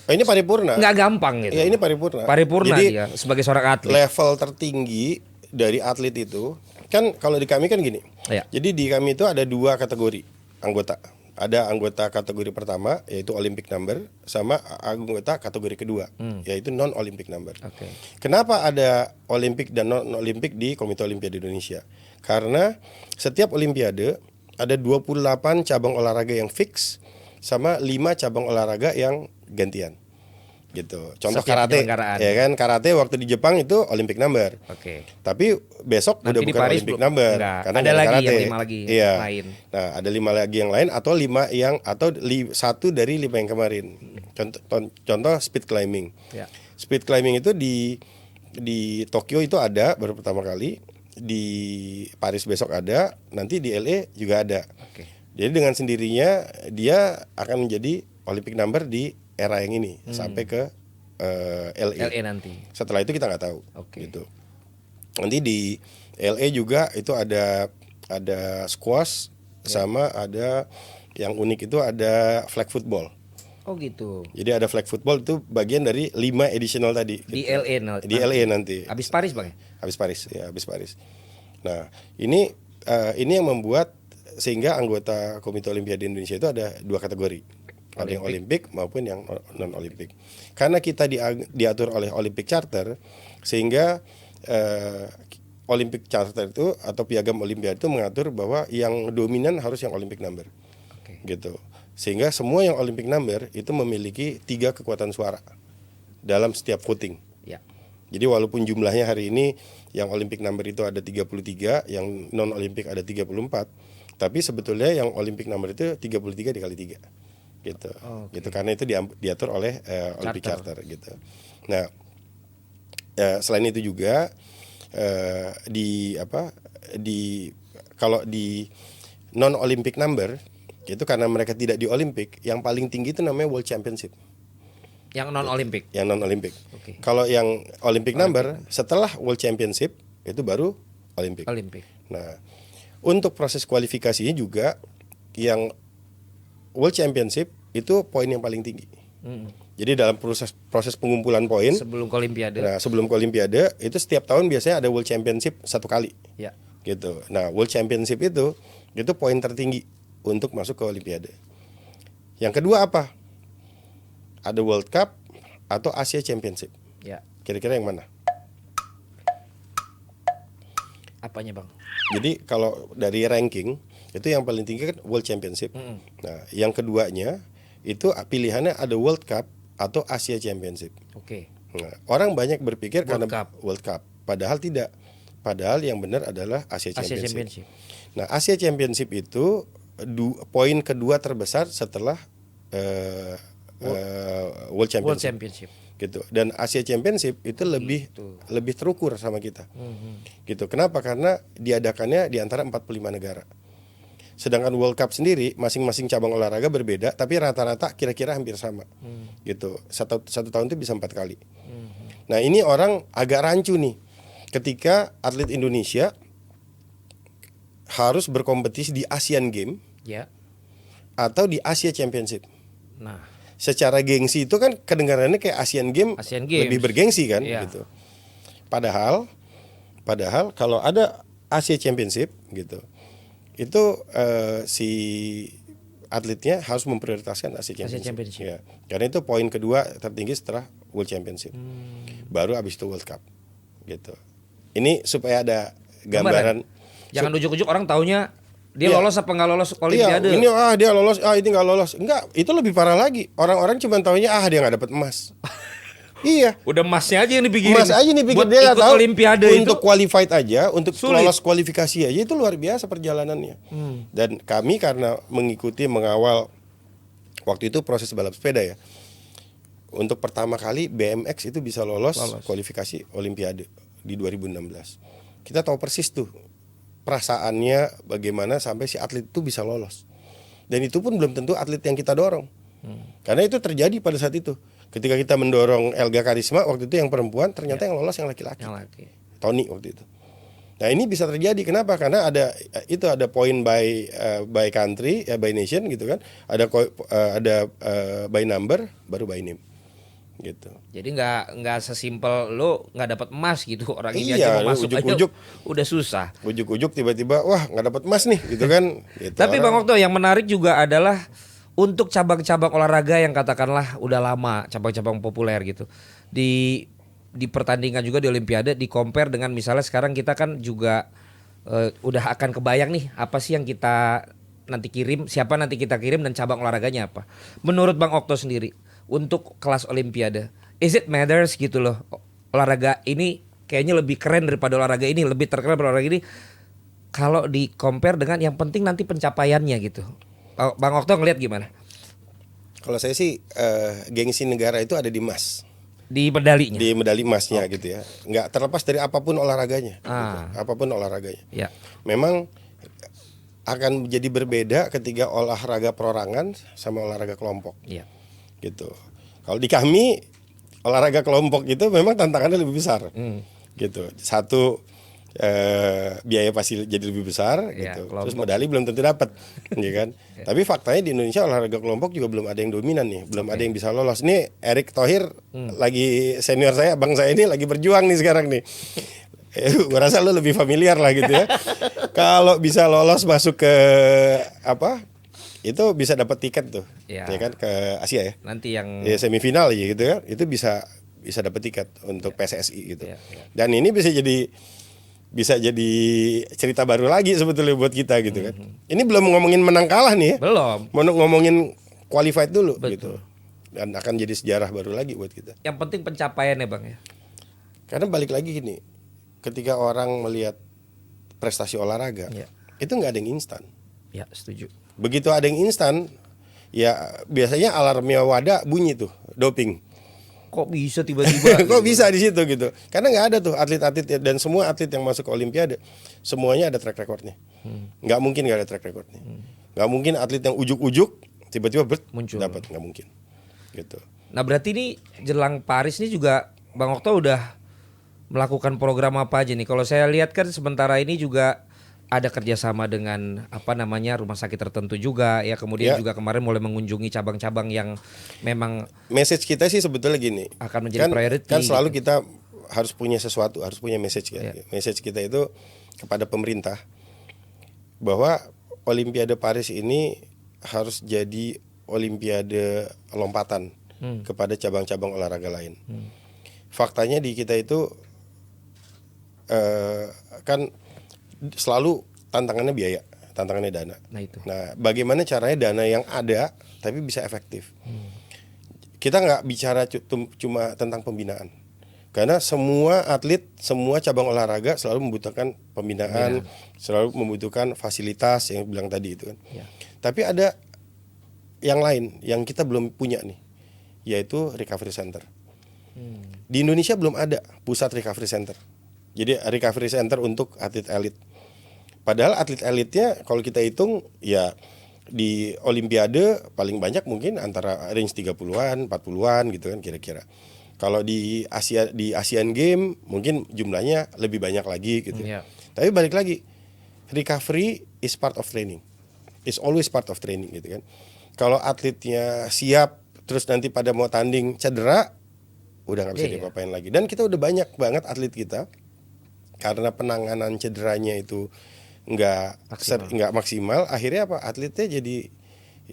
Ini paripurna. nggak gampang gitu. Ya ini paripurna. Paripurna Jadi dia sebagai seorang atlet. level tertinggi dari atlet itu kan, kalau di kami kan gini. Ya. Jadi di kami itu ada 2 kategori anggota. Ada anggota kategori pertama yaitu Olympic number, sama anggota kategori kedua yaitu non Olympic number. Oke. Kenapa ada Olympic dan non Olympic di Komite Olimpiade Indonesia? Karena setiap olimpiade ada 28 cabang olahraga yang fix sama 5 cabang olahraga yang gantian. Gitu. Contoh Setiap karate, penyelenggaraan. ya kan? Karate waktu di Jepang itu Olympic number. Oke. Tapi besok Nanti udah di bukan Paris Olympic belum- number enggak. karena Ada nggak lagi karate. yang 5 lagi Iya. lain. Nah, ada 5 lagi yang lain atau 5 yang atau 1 dari 5 yang kemarin. Contoh speed climbing. Ya. Speed climbing itu di Tokyo itu ada baru pertama kali, di Paris besok ada, nanti di LA juga ada. Oke. Jadi dengan sendirinya dia akan menjadi Olympic number di era yang ini sampai ke LA. LA nanti. Setelah itu kita nggak tahu. Oke. Gitu. Nanti di LA juga itu ada squash sama ada yang unik itu ada flag football. Oh gitu. Jadi ada flag football itu bagian dari 5 additional tadi. Di gitu. LA Di LA nanti. Habis Paris Bang ya? Habis Paris, ya habis Paris. Nah, ini yang membuat sehingga anggota Komite Olimpiade Indonesia itu ada 2 kategori. Ada yang Olimpik maupun yang non Olimpik. Karena kita diatur oleh Olympic Charter, sehingga Olympic Charter itu atau piagam Olimpiade itu mengatur bahwa yang dominan harus yang Olympic number. Oke. Gitu. Sehingga semua yang Olympic number itu memiliki 3 kekuatan suara dalam setiap voting. Ya. Jadi walaupun jumlahnya hari ini yang Olympic number itu ada 33, yang non Olympic ada 34, tapi sebetulnya yang Olympic number itu 33 dikali 3. Gitu. Gitu karena itu diatur oleh Olympic Charter gitu. Nah, selain itu juga kalau di non Olympic number itu karena mereka tidak di Olimpik, yang paling tinggi itu namanya World Championship. Yang non Olimpik. Yang non Olimpik. Oke. Kalau yang Olympic number setelah World Championship itu baru Olimpik. Olimpik. Nah, untuk proses kualifikasinya juga yang World Championship itu poin yang paling tinggi. Jadi dalam proses pengumpulan poin Sebelum ke Olimpiade. Nah, sebelum ke Olimpiade itu setiap tahun biasanya ada World Championship 1 kali. Ya. Gitu. Nah, World Championship itu poin tertinggi untuk masuk ke Olimpiade. Yang kedua apa? Ada World Cup atau Asia Championship. Ya. Kira-kira yang mana? Apanya, Bang? Jadi kalau dari ranking itu yang paling tinggi kan World Championship. Nah, yang keduanya itu pilihannya ada World Cup atau Asia Championship. Oke. Nah, orang banyak berpikir World karena Cup. World Cup, padahal tidak. Padahal yang benar adalah Asia Asia Championship. Championship. Nah, Asia Championship itu poin kedua terbesar setelah World Championship. World Championship. Gitu. Dan Asia Championship itu lebih terukur sama kita. Gitu. Kenapa? Karena diadakannya di antara 45 negara. Sedangkan World Cup sendiri masing-masing cabang olahraga berbeda, tapi rata-rata kira-kira hampir sama. Gitu. Satu tahun itu bisa 4 kali. Nah, ini orang agak rancu nih ketika atlet Indonesia harus berkompetisi di Asian Games Ya. atau di Asia Championship. Nah, Secara gengsi itu kan kedengarannya kayak Asian Games, Asian Games. lebih bergengsi kan, Iya. gitu. Padahal kalau ada Asia Championship gitu, itu si atletnya harus memprioritaskan Asia Championship. Championship. Ya. Karena itu poin kedua tertinggi setelah World Championship. Baru abis itu World Cup. Gitu. Ini supaya ada gambaran. Jangan ujuk-ujuk orang taunya dia Iya. lolos apa nggak lolos Olimpiade. Iya, ini dia lolos, ini nggak lolos. Enggak, itu lebih parah lagi. Orang-orang cuma taunya dia nggak dapat emas. Iya. Udah emasnya aja yang dipikirin. Emas aja nih pikir Buat dia nggak ikut tahu. Olimpiade Untuk itu qualified aja, untuk sulit. lolos kualifikasi aja itu luar biasa perjalanannya. Dan kami karena mengawal waktu itu proses balap sepeda ya. Untuk pertama kali BMX itu bisa lolos kualifikasi Olimpiade di 2016. Kita tahu persis tuh perasaannya bagaimana sampai si atlet itu bisa lolos. Dan itu pun belum tentu atlet yang kita dorong. Karena itu terjadi pada saat itu. Ketika kita mendorong Elga Karisma waktu itu yang perempuan, ternyata yang lolos yang laki-laki. yang laki. Tony waktu itu. Nah, ini bisa terjadi kenapa? Karena ada poin by country, by nation gitu kan. Ada by number baru by name. Gitu. Jadi nggak sesimpel lo nggak dapat emas gitu, orang ini Iya, aja mau masuk ujuk-ujuk. aja udah susah. Ujuk-ujuk tiba-tiba wah nggak dapat emas nih gitu kan. Gitu. Tapi Bang Okto, yang menarik juga adalah untuk cabang-cabang olahraga yang katakanlah udah lama, cabang-cabang populer gitu. Di pertandingan juga di Olimpiade di compare dengan misalnya sekarang kita kan juga udah akan kebayang nih apa sih yang kita nanti kirim, siapa nanti kita kirim dan cabang olahraganya apa. Menurut Bang Okto sendiri untuk kelas Olimpiade, is it matters gitu loh, olahraga ini kayaknya lebih keren daripada olahraga ini, lebih terkenal daripada olahraga ini kalau di compare dengan yang penting nanti pencapaiannya gitu. Bang Okto ngelihat gimana? Kalau saya sih gengsi negara itu ada di emas. Di medalinya. Di medali emasnya gitu ya. Nggak terlepas dari apapun olahraganya. Gitu. Ah. Apapun olahraganya. Ya. Memang akan jadi berbeda ketika olahraga perorangan sama olahraga kelompok. Iya. Gitu. Kalau di kami olahraga kelompok itu memang tantangannya lebih besar. Gitu. Satu biaya pasti jadi lebih besar Ya, gitu. kelompok. Terus medali belum tentu dapat, ya kan? Tapi faktanya di Indonesia olahraga kelompok juga belum ada yang dominan nih, belum ada yang bisa lolos. Nih Erick Thohir lagi senior saya, bang saya ini lagi berjuang nih sekarang nih. Gua rasa lu lebih familiar lah gitu ya. Kalau bisa lolos masuk ke itu bisa dapat tiket tuh, ya kan, ke Asia ya. Nanti yang Ya semifinal ya gitu kan, itu bisa dapat tiket untuk PSSI gitu. Ya. Dan ini bisa jadi bisa jadi cerita baru lagi sebetulnya buat kita gitu kan. Ini belum ngomongin menang kalah nih ya. Belum. Mau ngomongin qualified dulu Betul. gitu. Dan akan jadi sejarah baru lagi buat kita. Yang penting pencapaiannya Bang ya. Karena balik lagi gini, ketika orang melihat prestasi olahraga, Iya. itu nggak ada yang instan. Ya, setuju. Begitu ada yang instan, ya biasanya alarmnya wadah bunyi tuh, doping. Kok bisa tiba-tiba? Kok bisa di situ gitu? Karena nggak ada tuh atlet-atlet dan semua atlet yang masuk ke Olimpiade, semuanya ada track recordnya. Nggak mungkin nggak ada track recordnya. Nggak mungkin atlet yang ujuk-ujuk tiba-tiba Muncul. dapat, nggak mungkin. Gitu. Nah, berarti ini jelang Paris ini juga Bang Okto udah melakukan program apa aja nih? Kalau saya lihat kan sementara ini juga ada kerjasama dengan apa namanya rumah sakit tertentu juga ya, kemudian Ya. juga kemarin mulai mengunjungi cabang-cabang yang memang Message kita sih sebetulnya gini. akan menjadi priority. Kan selalu gitu. kita harus punya sesuatu, harus punya message kan. Ya. Message kita itu kepada pemerintah bahwa Olimpiade Paris ini harus jadi Olimpiade lompatan kepada cabang-cabang olahraga lain. Faktanya di kita itu kan selalu tantangannya biaya, tantangannya dana. Nah, itu. Nah, bagaimana caranya dana yang ada tapi bisa efektif? Kita nggak bicara cuma tentang pembinaan, karena semua atlet, semua cabang olahraga selalu membutuhkan pembinaan, selalu membutuhkan fasilitas yang bilang tadi itu kan. Ya. Tapi ada yang lain yang kita belum punya nih, yaitu recovery center. Di Indonesia belum ada pusat recovery center. Jadi recovery center untuk atlet elit. Padahal atlet elitnya kalau kita hitung ya di Olimpiade paling banyak mungkin antara range 30-an, 40-an gitu kan kira-kira. Kalau di Asian Game mungkin jumlahnya lebih banyak lagi gitu. Ya. Tapi balik lagi, recovery is part of training. Is always part of training gitu kan. Kalau atletnya siap terus nanti pada mau tanding cedera, udah nggak bisa Iya. diapa-apain lagi. Dan kita udah banyak banget atlet kita karena penanganan cederanya itu nggak maksimal, akhirnya apa, atletnya jadi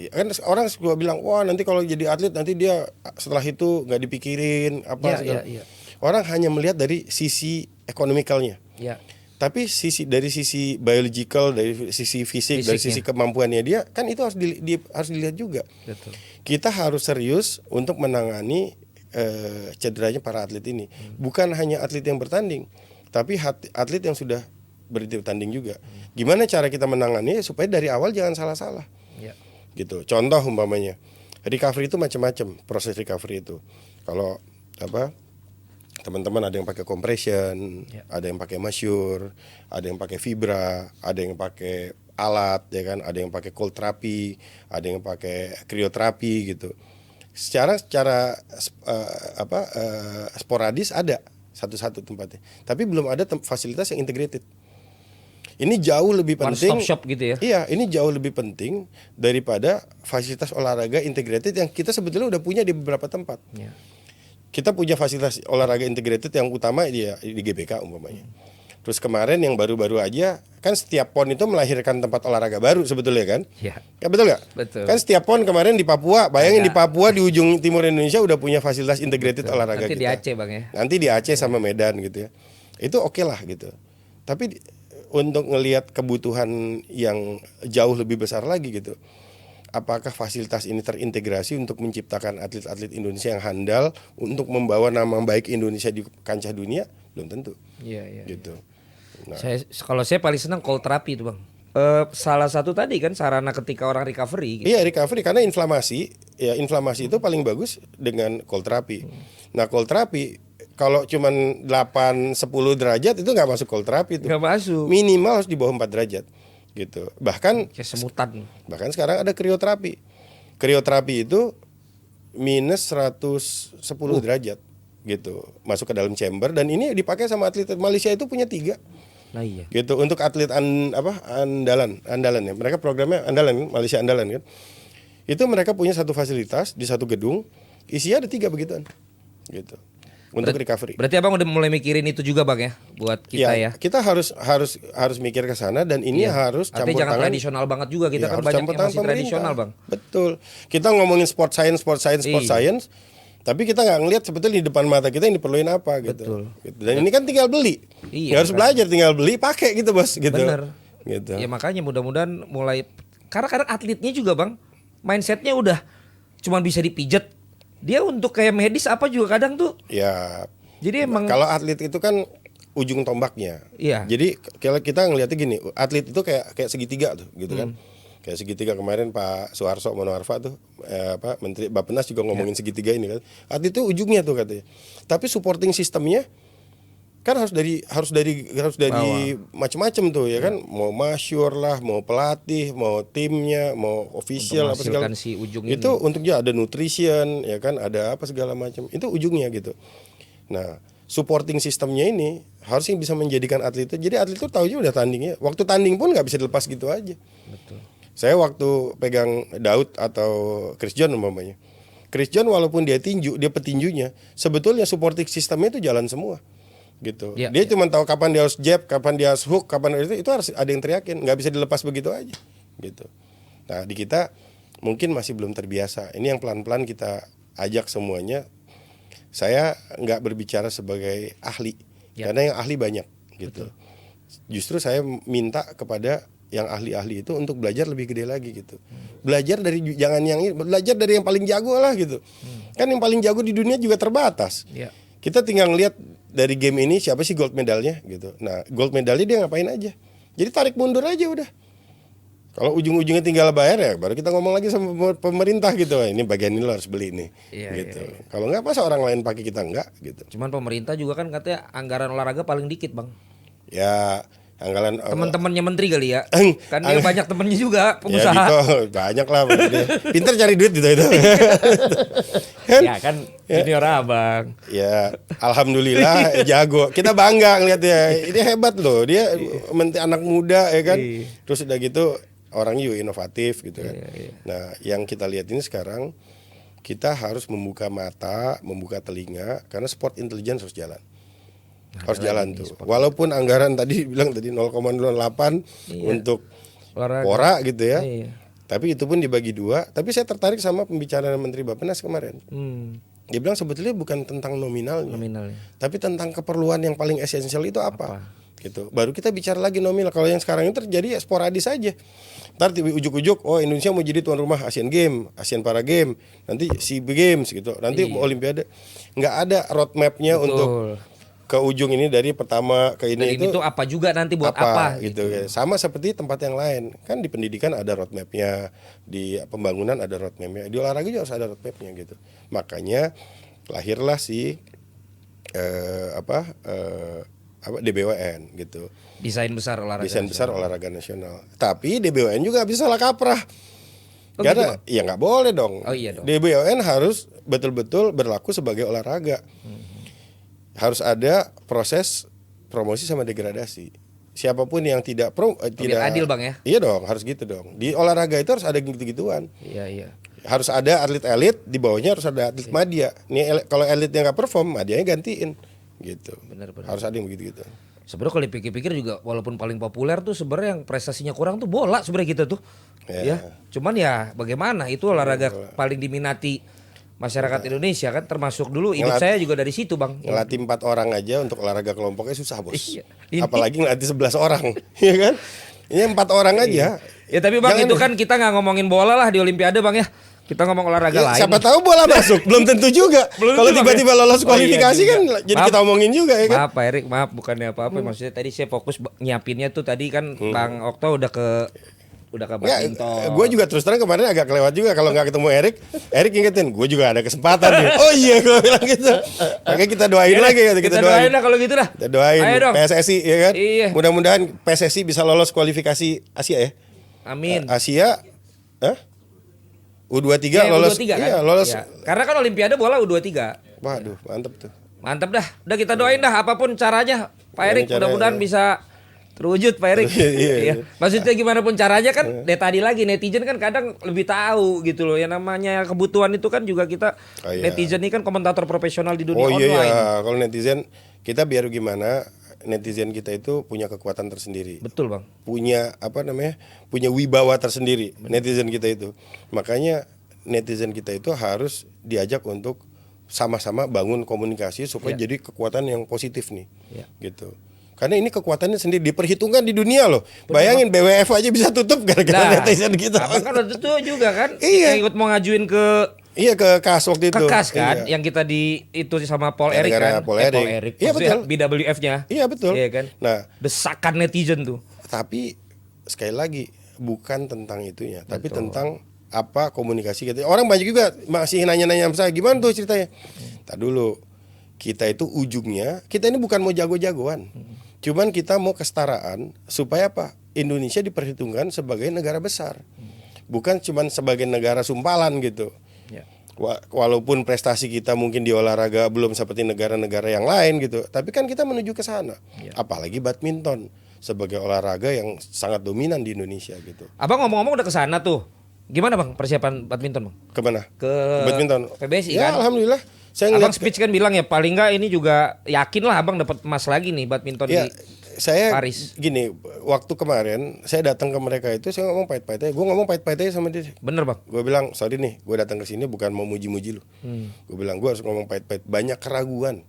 kan orang suka bilang wah nanti kalau jadi atlet nanti dia setelah itu nggak dipikirin apa segala. Ya. Orang hanya melihat dari sisi ekonomikalnya, Ya. tapi dari sisi biological, dari sisi fisik, dari sisi kemampuannya dia kan itu harus dilihat juga. Betul. Kita harus serius untuk menangani cederanya para atlet ini, bukan hanya atlet yang bertanding, tapi atlet yang sudah bertanding juga. Gimana cara kita menangani supaya dari awal jangan salah-salah. Ya. Gitu. Contoh umpamanya, recovery itu macam-macam, proses recovery itu. Kalau apa? Teman-teman ada yang pakai compression, ada yang pakai masseur, ada yang pakai fibra, ada yang pakai alat ya kan, ada yang pakai cold therapy, ada yang pakai krioterapi gitu. Secara sporadis ada satu-satu tempatnya. Tapi belum ada fasilitas yang integrated. Ini jauh lebih One penting. stop shop gitu ya. Iya, ini jauh lebih penting daripada fasilitas olahraga integrated yang kita sebetulnya udah punya di beberapa tempat. Ya. Kita punya fasilitas olahraga integrated yang utama di GBK umpamanya. Terus kemarin yang baru-baru aja kan setiap PON itu melahirkan tempat olahraga baru sebetulnya kan? Ya. Ya betul nggak? Betul. Kan setiap PON kemarin di Papua, bayangin Ada. di Papua di ujung timur Indonesia udah punya fasilitas integrated olahraga Nanti kita. di Aceh Bang ya. Nanti di Aceh sama Medan gitu ya. Itu oke lah gitu. Tapi untuk ngelihat kebutuhan yang jauh lebih besar lagi gitu. Apakah fasilitas ini terintegrasi untuk menciptakan atlet-atlet Indonesia yang handal untuk membawa nama baik Indonesia di kancah dunia? Belum tentu. Iya, iya. Gitu. Nah, Kalau saya paling senang cold therapy itu Bang. Salah satu tadi kan sarana ketika orang recovery gitu. iya recovery karena inflamasi itu paling bagus dengan cold therapy. Nah, cold therapy kalau cuman 8-10 derajat itu nggak masuk cold therapy itu. Nggak masuk. Minimal harus di bawah 4 derajat. Gitu. Bahkan Kayak semutan. sekarang ada krioterapi. Krioterapi itu minus 110 derajat gitu. Masuk ke dalam chamber dan ini dipakai sama atlet Malaysia itu punya 3. Nah iya. Gitu untuk atlet andalan ya. Mereka programnya andalan, Malaysia andalan kan. Itu mereka punya satu fasilitas di satu gedung, isinya ada 3 begituan. Gitu. Untuk recovery. Berarti Abang udah mulai mikirin itu juga Bang ya buat kita ya. Kita harus mikir ke sana dan ini harus Artinya campur jangan tangan. tradisional banget juga, kita kan Harus banyak campur yang tangan masih pemerintah. tradisional Bang. Betul. Kita ngomongin sport science, Iya. Tapi kita nggak ngelihat sebetulnya di depan mata kita yang diperluin apa gitu. Betul. Gitu. Dan ini kan tinggal beli. Iya, Nggak harus kan. belajar, tinggal beli, pakai gitu bos. Gitu. Bener. Gitu. Ya makanya mudah-mudahan mulai, karena kadang atletnya juga bang, mindsetnya udah cuman bisa dipijat. Dia untuk kayak medis apa juga kadang tuh. Ya. Jadi emang Kalau atlet itu kan ujung tombaknya. Iya. Jadi kalau kita ngelihatnya gini, atlet itu kayak segitiga tuh, gitu kan. Kayak segitiga kemarin Pak Suharso Monoarfa tuh, Menteri Bappenas juga ngomongin segitiga ini kan. Atlet itu ujungnya tuh katanya. Tapi supporting sistemnya kan harus dari macam-macam tuh ya kan. Mau masyur lah, mau pelatih, mau timnya, mau official apa segala. si ujung Itu ini. untuk dia ada nutrition ya kan, ada apa segala macam. Itu ujungnya gitu. Nah, supporting sistemnya ini harusnya bisa menjadikan atlet itu. Jadi atlet itu tahu udah tandingnya. Waktu tanding pun nggak bisa dilepas gitu aja. Betul. Saya waktu pegang Daud atau Chris John umpamanya. Chris John walaupun dia petinjunya, sebetulnya supporting sistemnya itu jalan semua. Gitu. Ya, Dia ya. cuma tahu kapan dia harus jab, kapan dia harus hook, kapan itu harus ada yang teriakin, nggak bisa dilepas begitu aja. Gitu. Nah, di kita mungkin masih belum terbiasa. Ini yang pelan-pelan kita ajak semuanya. Saya nggak berbicara sebagai ahli, karena yang ahli banyak gitu. Justru saya minta kepada yang ahli-ahli itu untuk belajar lebih gede lagi gitu. Belajar dari belajar dari yang paling jago lah gitu. Kan yang paling jago di dunia juga terbatas. Ya. Kita tinggal ngelihat dari game ini siapa sih gold medalnya gitu. Nah, gold medalnya dia ngapain aja. Jadi tarik mundur aja udah. Kalau ujung-ujungnya tinggal bayar ya baru kita ngomong lagi sama pemerintah gitu. Ini bagian ini lo harus beli nih. Iya, gitu. iya. Kalau nggak masa orang lain pakai kita enggak gitu. Cuman pemerintah juga kan katanya anggaran olahraga paling dikit bang. Ya, anggaran Teman-temannya menteri kali ya. Eng, Kan dia banyak temennya juga ya pengusaha. Dito banyak lah dia. Pinter cari duit gitu itu. Ya kan junior abang. Ya, alhamdulillah jago. Kita bangga ngeliatnya. Ini hebat loh. Dia anak muda ya kan. Iya. Terus udah gitu orangnya juga inovatif gitu kan. Iya. Nah, yang kita lihat ini sekarang kita harus membuka mata, membuka telinga karena sport intelligence harus jalan. Harus jalan tuh. Walaupun anggaran tadi bilang tadi 0,08 untuk Olahraga. pora gitu ya. Iya. Tapi itu pun dibagi dua. Tapi saya tertarik sama pembicaraan Menteri Bappenas kemarin. Dia bilang sebetulnya bukan tentang nominalnya, tapi tentang keperluan yang paling esensial itu apa? Gitu. Baru kita bicara lagi nominal. Kalau yang sekarang itu terjadi ya sporadis saja. Ntar ujuk-ujuk, oh Indonesia mau jadi tuan rumah Asian Games, Asian Para Games, nanti SEA Games gitu, nanti Olimpiade. Nggak ada roadmapnya untuk ke ujung ini dari pertama ke ini itu apa juga nanti buat apa gitu. Sama seperti tempat yang lain kan di pendidikan ada roadmapnya, di pembangunan ada roadmapnya, di olahraga juga harus ada roadmapnya gitu. Makanya lahirlah si DBWN gitu, desain besar olahraga nasional. Tapi DBWN juga bisa salah kaprah. Karena gitu, ya nggak boleh dong. Oh, iya dong. DBWN harus betul-betul berlaku sebagai olahraga. Harus ada proses promosi sama degradasi. Siapapun yang tidak tidak adil bang ya. Iya dong, harus gitu dong. Di olahraga itu harus ada gitu-gituan. Iya. Harus ada atlet elit, di bawahnya harus ada atlet madya. Nih kalau elitnya nggak perform, madyanya gantiin. Gitu. Benar. Harus ada yang begitu-gitu. Sebenarnya kalau dipikir-pikir juga walaupun paling populer tuh sebenarnya yang prestasinya kurang tuh bola sebenarnya kita tuh. Ya. Cuman ya bagaimana itu olahraga paling diminati masyarakat Indonesia kan, termasuk dulu hidup saya juga dari situ bang. Ngelatih 4 orang aja untuk olahraga kelompoknya susah bos. Iya. Apalagi ngelatih 11 orang, ya kan? Ini 4 orang aja. Ya tapi bang itu kan kita nggak ngomongin bola lah di Olimpiade bang ya. Kita ngomong olahraga lain. Siapa tahu bola masuk, belum tentu juga. Kalau tiba-tiba lolos kualifikasi kan jadi kita omongin juga ya kan. Maaf Pak Erik, maaf bukannya apa-apa. Maksudnya tadi saya fokus nyiapinnya tuh tadi kan Bang Okto udah ke badminton. Gue juga terus terang kemarin agak kelewat juga kalau nggak ketemu Erik ingetin, gue juga ada kesempatan nih. Oh iya gue bilang gitu. Makanya kita doain lagi ya, kita doain lah kalau gitu dah. Kita doain PSSI ya kan. Iya. Mudah-mudahan PSSI bisa lolos kualifikasi Asia ya. Amin. Asia, U23 lolos. U23 kan? Iya, lolos. Ya. Karena kan Olimpiade bola U23. Waduh, mantep tuh. Mantap dah. Udah kita doain dah apapun caranya Pak Erik, mudah-mudahan bisa terwujud Pak Erik. Iya. Maksudnya gimana pun caranya kan tadi lagi netizen kan kadang lebih tahu gitu loh. Yang namanya kebutuhan itu kan juga kita netizen ini kan komentator profesional di dunia online. Oh iya, kalau netizen kita biar gimana, netizen kita itu punya kekuatan tersendiri. Betul, Bang. Punya punya wibawa tersendiri netizen kita itu. Makanya netizen kita itu harus diajak untuk sama-sama bangun komunikasi supaya Ya. jadi kekuatan yang positif nih, Ya. gitu. Karena ini kekuatannya sendiri diperhitungkan di dunia loh. Bayangin BWF aja bisa tutup gara-gara Nah, netizen kita. abang kan waktu itu juga kan, Iya. yang ikut mau ngajuin ke Iya ke KAS waktu itu. KAS kan, Iya. yang kita itu sama Paul Erik Gara-gara kan, Paul Erik. Iya, Maksudnya betul. BWF-nya. Iya betul. Iya kan. Nah, Desakan netizen tuh. tapi sekali lagi bukan tentang itunya, tapi tentang apa komunikasi kita. Orang banyak juga masih nanya-nanya sama saya, gimana tuh ceritanya? Tak dulu. Kita itu ujungnya, kita ini bukan mau jago-jagoan. Cuman kita mau kesetaraan supaya apa? Indonesia diperhitungkan sebagai negara besar. Bukan cuman sebagai negara sumpalan gitu. Ya. Walaupun prestasi kita mungkin di olahraga belum seperti negara-negara yang lain gitu, tapi kan kita menuju ke sana. Ya. Apalagi badminton sebagai olahraga yang sangat dominan di Indonesia gitu. Abang ngomong-ngomong udah ke sana tuh. Gimana bang persiapan badminton bang? Kemana? Ke Badminton. PBSI Ya, kan? alhamdulillah. Saya Abang ngeliat speech kan bilang ya paling nggak ini juga yakin lah abang dapat emas lagi nih badminton ya, di saya Paris. gini, waktu kemarin saya datang ke mereka itu saya ngomong pahit-pahitnya, gue ngomong pahit-pahitnya sama dia. Bener bang. Gue bilang, sorry nih, gue datang ke sini bukan mau muji-muji lu. Gue bilang gue harus ngomong pahit-pahit. Banyak keraguan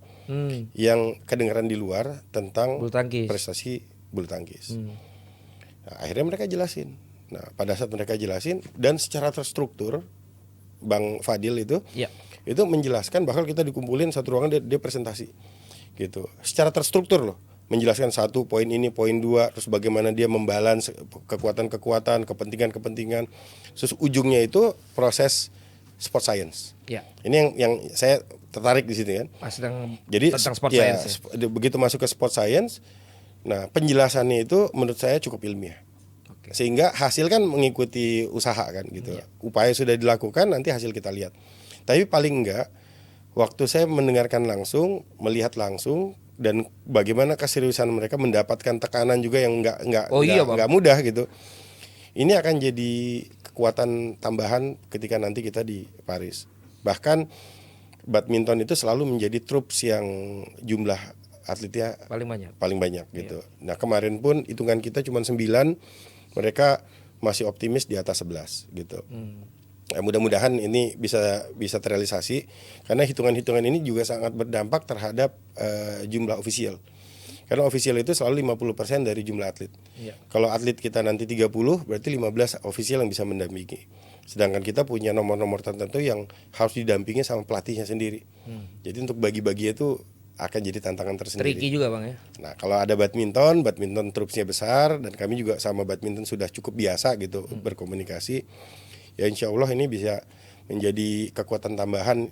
yang kedengaran di luar tentang Bulu tangkis. prestasi bulu tangkis. Nah, akhirnya mereka jelasin. Nah, pada saat mereka jelasin dan secara terstruktur, Bang Fadil Ya. itu menjelaskan bahwa kita dikumpulin satu ruangan dia presentasi, gitu. Secara terstruktur loh, menjelaskan satu poin ini, poin dua, terus bagaimana dia membalance kekuatan-kekuatan, kepentingan-kepentingan. Terus ujungnya itu proses sport science. Ya. Ini yang saya tertarik di sini kan. Mas sedang Jadi tentang sport ya, science. begitu masuk ke sport science, nah penjelasannya itu menurut saya cukup ilmiah. Oke. Sehingga hasil kan mengikuti usaha kan gitu. Upaya sudah dilakukan, nanti hasil kita lihat. Tapi paling enggak waktu saya mendengarkan langsung, melihat langsung dan bagaimana keseriusan mereka mendapatkan tekanan juga yang enggak mudah gitu. Ini akan jadi kekuatan tambahan ketika nanti kita di Paris. Bahkan badminton itu selalu menjadi troops yang jumlah atletnya Paling banyak. gitu. Nah, kemarin pun hitungan kita cuma 9, mereka masih optimis di atas 11 gitu. Nah, mudah-mudahan ini bisa terrealisasi karena hitungan-hitungan ini juga sangat berdampak terhadap jumlah ofisial. Karena ofisial itu selalu 50% dari jumlah atlet. Iya. Kalau atlet kita nanti 30, berarti 15 ofisial yang bisa mendampingi. Sedangkan kita punya nomor-nomor tertentu yang harus didampingi sama pelatihnya sendiri. Jadi untuk bagi-bagi itu akan jadi tantangan tersendiri. Tricky juga bang ya. Nah, kalau ada badminton trupsnya besar dan kami juga sama badminton sudah cukup biasa gitu berkomunikasi. Ya insya Allah ini bisa menjadi kekuatan tambahan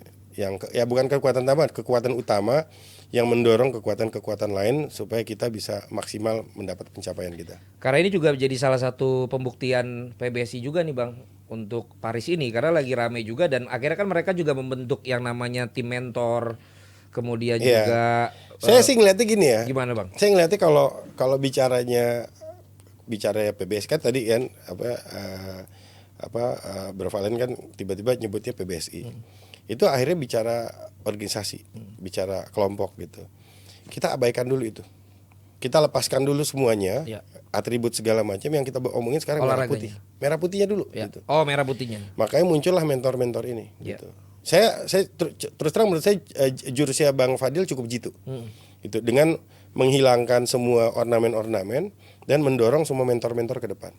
bukan kekuatan tambahan, kekuatan utama yang mendorong kekuatan-kekuatan lain supaya kita bisa maksimal mendapat pencapaian kita. Karena ini juga menjadi salah satu pembuktian PBSI juga nih bang untuk Paris ini karena lagi rame juga dan akhirnya kan mereka juga membentuk yang namanya tim mentor, kemudian Iya. juga Saya sih ngeliatnya gini ya. gimana bang? Saya ngeliatnya kalau bicara PBSI kan tadi kan Bro Valen kan tiba-tiba nyebutnya PBSI. Itu akhirnya bicara organisasi, bicara kelompok gitu. Kita abaikan dulu itu. Kita lepaskan dulu semuanya, Ya. atribut segala macam yang kita omongin sekarang merah putih. Olahraganya. Merah putihnya dulu Ya. gitu. Oh merah putihnya. Makanya muncullah mentor-mentor ini Ya. gitu. Saya terus terang menurut saya jurusnya Bang Fadil cukup jitu. Gitu dengan menghilangkan semua ornamen-ornamen dan mendorong semua mentor-mentor ke depan.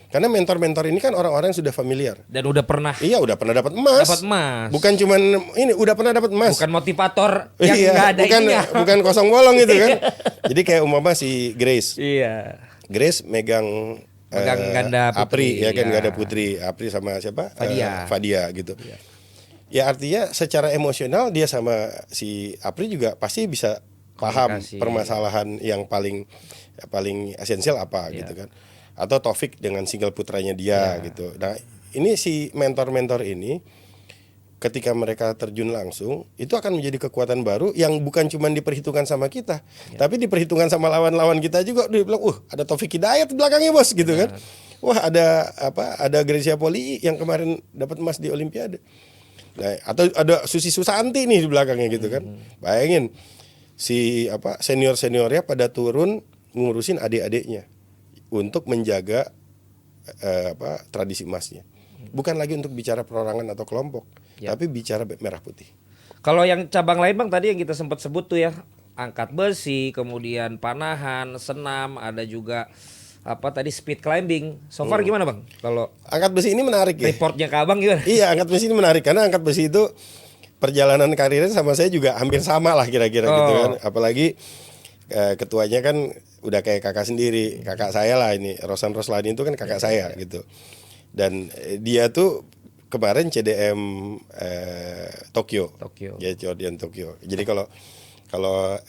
Karena mentor-mentor ini kan orang-orang yang sudah familiar. Dan udah pernah Iya, udah pernah dapat emas. dapat emas. Bukan cuman ini, udah pernah dapat emas. Bukan motivator yang Iya, nggak ada bukan ininya. bukan kosong bolong gitu kan. Jadi kayak umpama si Grace. Iya. Grace megang Ganda putri, Apri ya kan, ya. ganda putri. Apri sama siapa? Fadia. Fadia gitu. Ya artinya secara emosional dia sama si Apri juga pasti bisa paham Komunikasi. permasalahan yang paling esensial apa Iya. gitu kan. Atau Taufik dengan single putranya dia gitu. Nah, ini si mentor-mentor ini ketika mereka terjun langsung itu akan menjadi kekuatan baru yang bukan cuma diperhitungkan sama kita, tapi diperhitungkan sama lawan-lawan kita juga. Dia bilang, ada Taufik Hidayat di belakangnya bos gitu kan. Wah ada Grecia Poli yang kemarin dapat emas di Olimpiade. Nah, atau ada Susi Susanti nih di belakangnya gitu kan. Bayangin si senior-seniornya pada turun ngurusin adik-adiknya untuk menjaga tradisi emasnya. Bukan lagi untuk bicara perorangan atau kelompok, tapi bicara merah putih. Kalau yang cabang lain Bang tadi yang kita sempat sebut tuh ya, angkat besi, kemudian panahan, senam, ada juga apa tadi speed climbing. So far gimana Bang? Kalau Angkat besi ini menarik ya. reportnya ke Abang gimana? Iya, angkat besi ini menarik karena angkat besi itu perjalanan karirnya sama saya juga hampir sama lah kira-kira gitu kan. Apalagi ketuanya kan udah kayak kakak sendiri, kakak saya lah ini. Rosan Roslani itu kan kakak saya gitu. Dan dia tuh kemarin CDM Tokyo. Ya, CDM Tokyo. Jadi kalau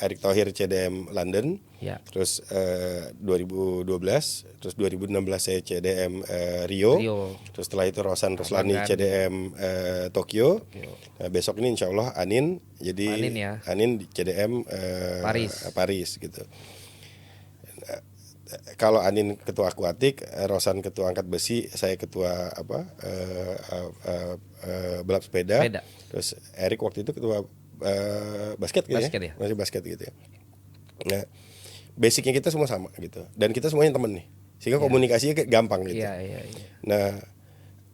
Erick Thohir CDM London, Ya. terus 2012, terus 2016 saya CDM Rio, terus setelah itu Rosan Roslani CDM Tokyo. Nah, besok ini Insya Allah Anin, jadi Anin di CDM Paris gitu. Kalau Anin ketua akuatik, Rosan ketua angkat besi, saya ketua balap sepeda. Terus Erick waktu itu ketua basket gitu ya? Masih basket gitu ya. Nah, basicnya kita semua sama gitu, dan kita semuanya temen nih, sehingga komunikasinya kayak gampang gitu. Nah,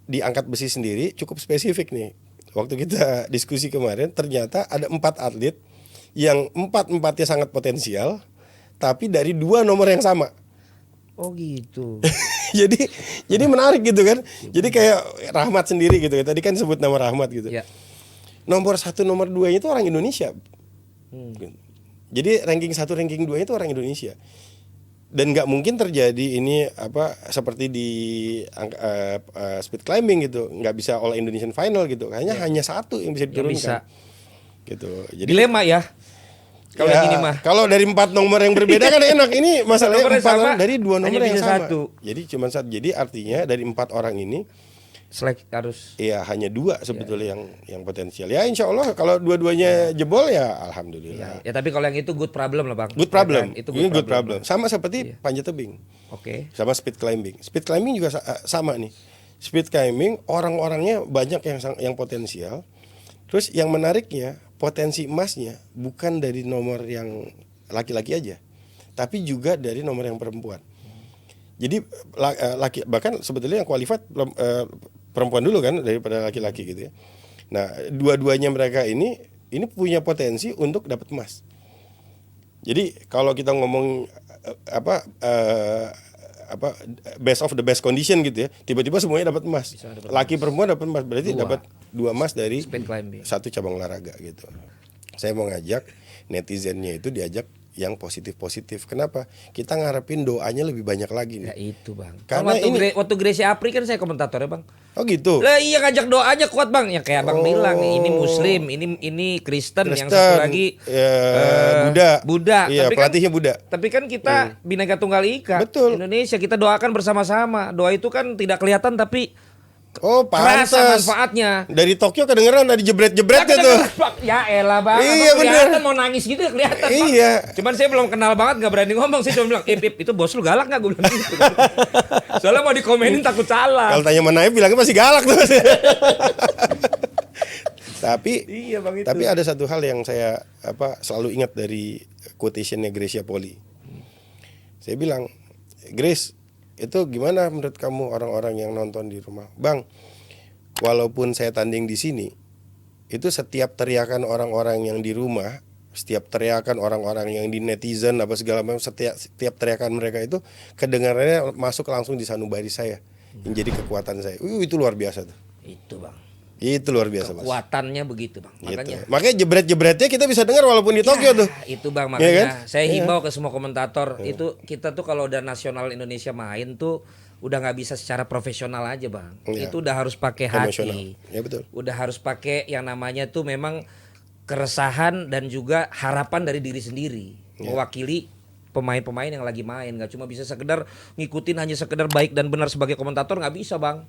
di angkat besi sendiri cukup spesifik nih. Waktu kita diskusi kemarin, ternyata ada 4 atlet yang 4-4-nya sangat potensial, tapi dari 2 nomor yang sama. Oh gitu. jadi menarik gitu kan. Jadi kayak Rahmat sendiri gitu ya. Tadi kan sebut nama Rahmat gitu. Nomor 1, nomor 2-nya itu orang Indonesia. Jadi ranking 1, ranking 2 itu orang Indonesia. Dan nggak mungkin terjadi ini seperti di speed climbing gitu, nggak bisa all Indonesian final gitu. Hanya 1 yang bisa diturunkan. Gitu. Jadi dilema ya. Kalau ini mah. Kalau dari 4 nomor yang berbeda kan enak. Ini masalahnya 4 orang dari 2 nomor yang sama. Jadi cuma 1. Jadi artinya dari 4 orang ini harus hanya 2 sebetulnya yang potensial. Ya insya Allah kalau dua-duanya jebol ya alhamdulillah. Ya tapi kalau yang itu good problem lah Bang. Good problem. Ya kan? Itu good problem. Sama seperti panjat tebing. Sama speed climbing. Speed climbing juga sama nih. Speed climbing orang-orangnya banyak yang potensial. Terus yang menariknya potensi emasnya bukan dari nomor yang laki-laki aja, tapi juga dari nomor yang perempuan. Jadi bahkan sebetulnya yang qualified perempuan dulu kan daripada laki-laki gitu ya. Nah, dua-duanya mereka ini punya potensi untuk dapat emas. Jadi kalau kita ngomong best of the best condition gitu ya, tiba-tiba semuanya dapat emas. Laki perempuan dapat emas, berarti dapat 2 emas dari 1 cabang olahraga gitu. Saya mau ngajak netizennya itu diajak yang positif-positif. Kenapa? Kita ngarepin doanya lebih banyak lagi nih. Ya itu Bang. Karena waktu Gracia Apri kan saya komentatornya Bang. Oh gitu. Lah iya ngajak doanya kuat Bang. Yang kayak Bang bilang nih, ini Muslim, ini Kristen, yang satu lagi Buddha. Iya, pelatihnya Buddha. Tapi kan kita Bhinneka Tunggal Ika. Betul. Indonesia kita doakan bersama-sama. Doa itu kan tidak kelihatan tapi pantas. Manfaatnya. Dari Tokyo kedengeran ada jebret-jebretnya tuh. Ya elah Bang. Iya kelihatan mau nangis gitu ya kelihatan. Iya. Cuman saya belum kenal banget, nggak berani ngomong. Saya cuma bilang, itu bos lu galak nggak? Gue bilang gitu. Soalnya mau dikomenin takut salah. Kalau tanya Manaib bilangnya masih galak tuh. Tapi ada satu hal yang saya selalu ingat dari quotationnya Gracia Poli. Saya bilang, Grace, itu gimana menurut kamu orang-orang yang nonton di rumah? Bang, walaupun saya tanding di sini, itu setiap teriakan orang-orang yang di rumah, setiap teriakan orang-orang yang di netizen apa segala macam, setiap teriakan mereka itu kedengarannya masuk langsung di sanubari saya, yang jadi kekuatan saya. Itu luar biasa tuh. Itu Bang. Itu luar biasa, kekuatannya Mas. Begitu Bang. Makanya jebret-jebretnya kita bisa dengar walaupun di Tokyo tuh. Itu Bang, makanya ya kan? Saya himbau ke semua komentator, itu kita tuh kalau udah nasional Indonesia main tuh udah nggak bisa secara profesional aja Bang. Itu udah harus pakai hati. Ya betul. Udah harus pakai yang namanya tuh memang keresahan dan juga harapan dari diri sendiri. Mewakili pemain-pemain yang lagi main, nggak cuma bisa sekedar ngikutin hanya sekedar baik dan benar sebagai komentator, nggak bisa Bang.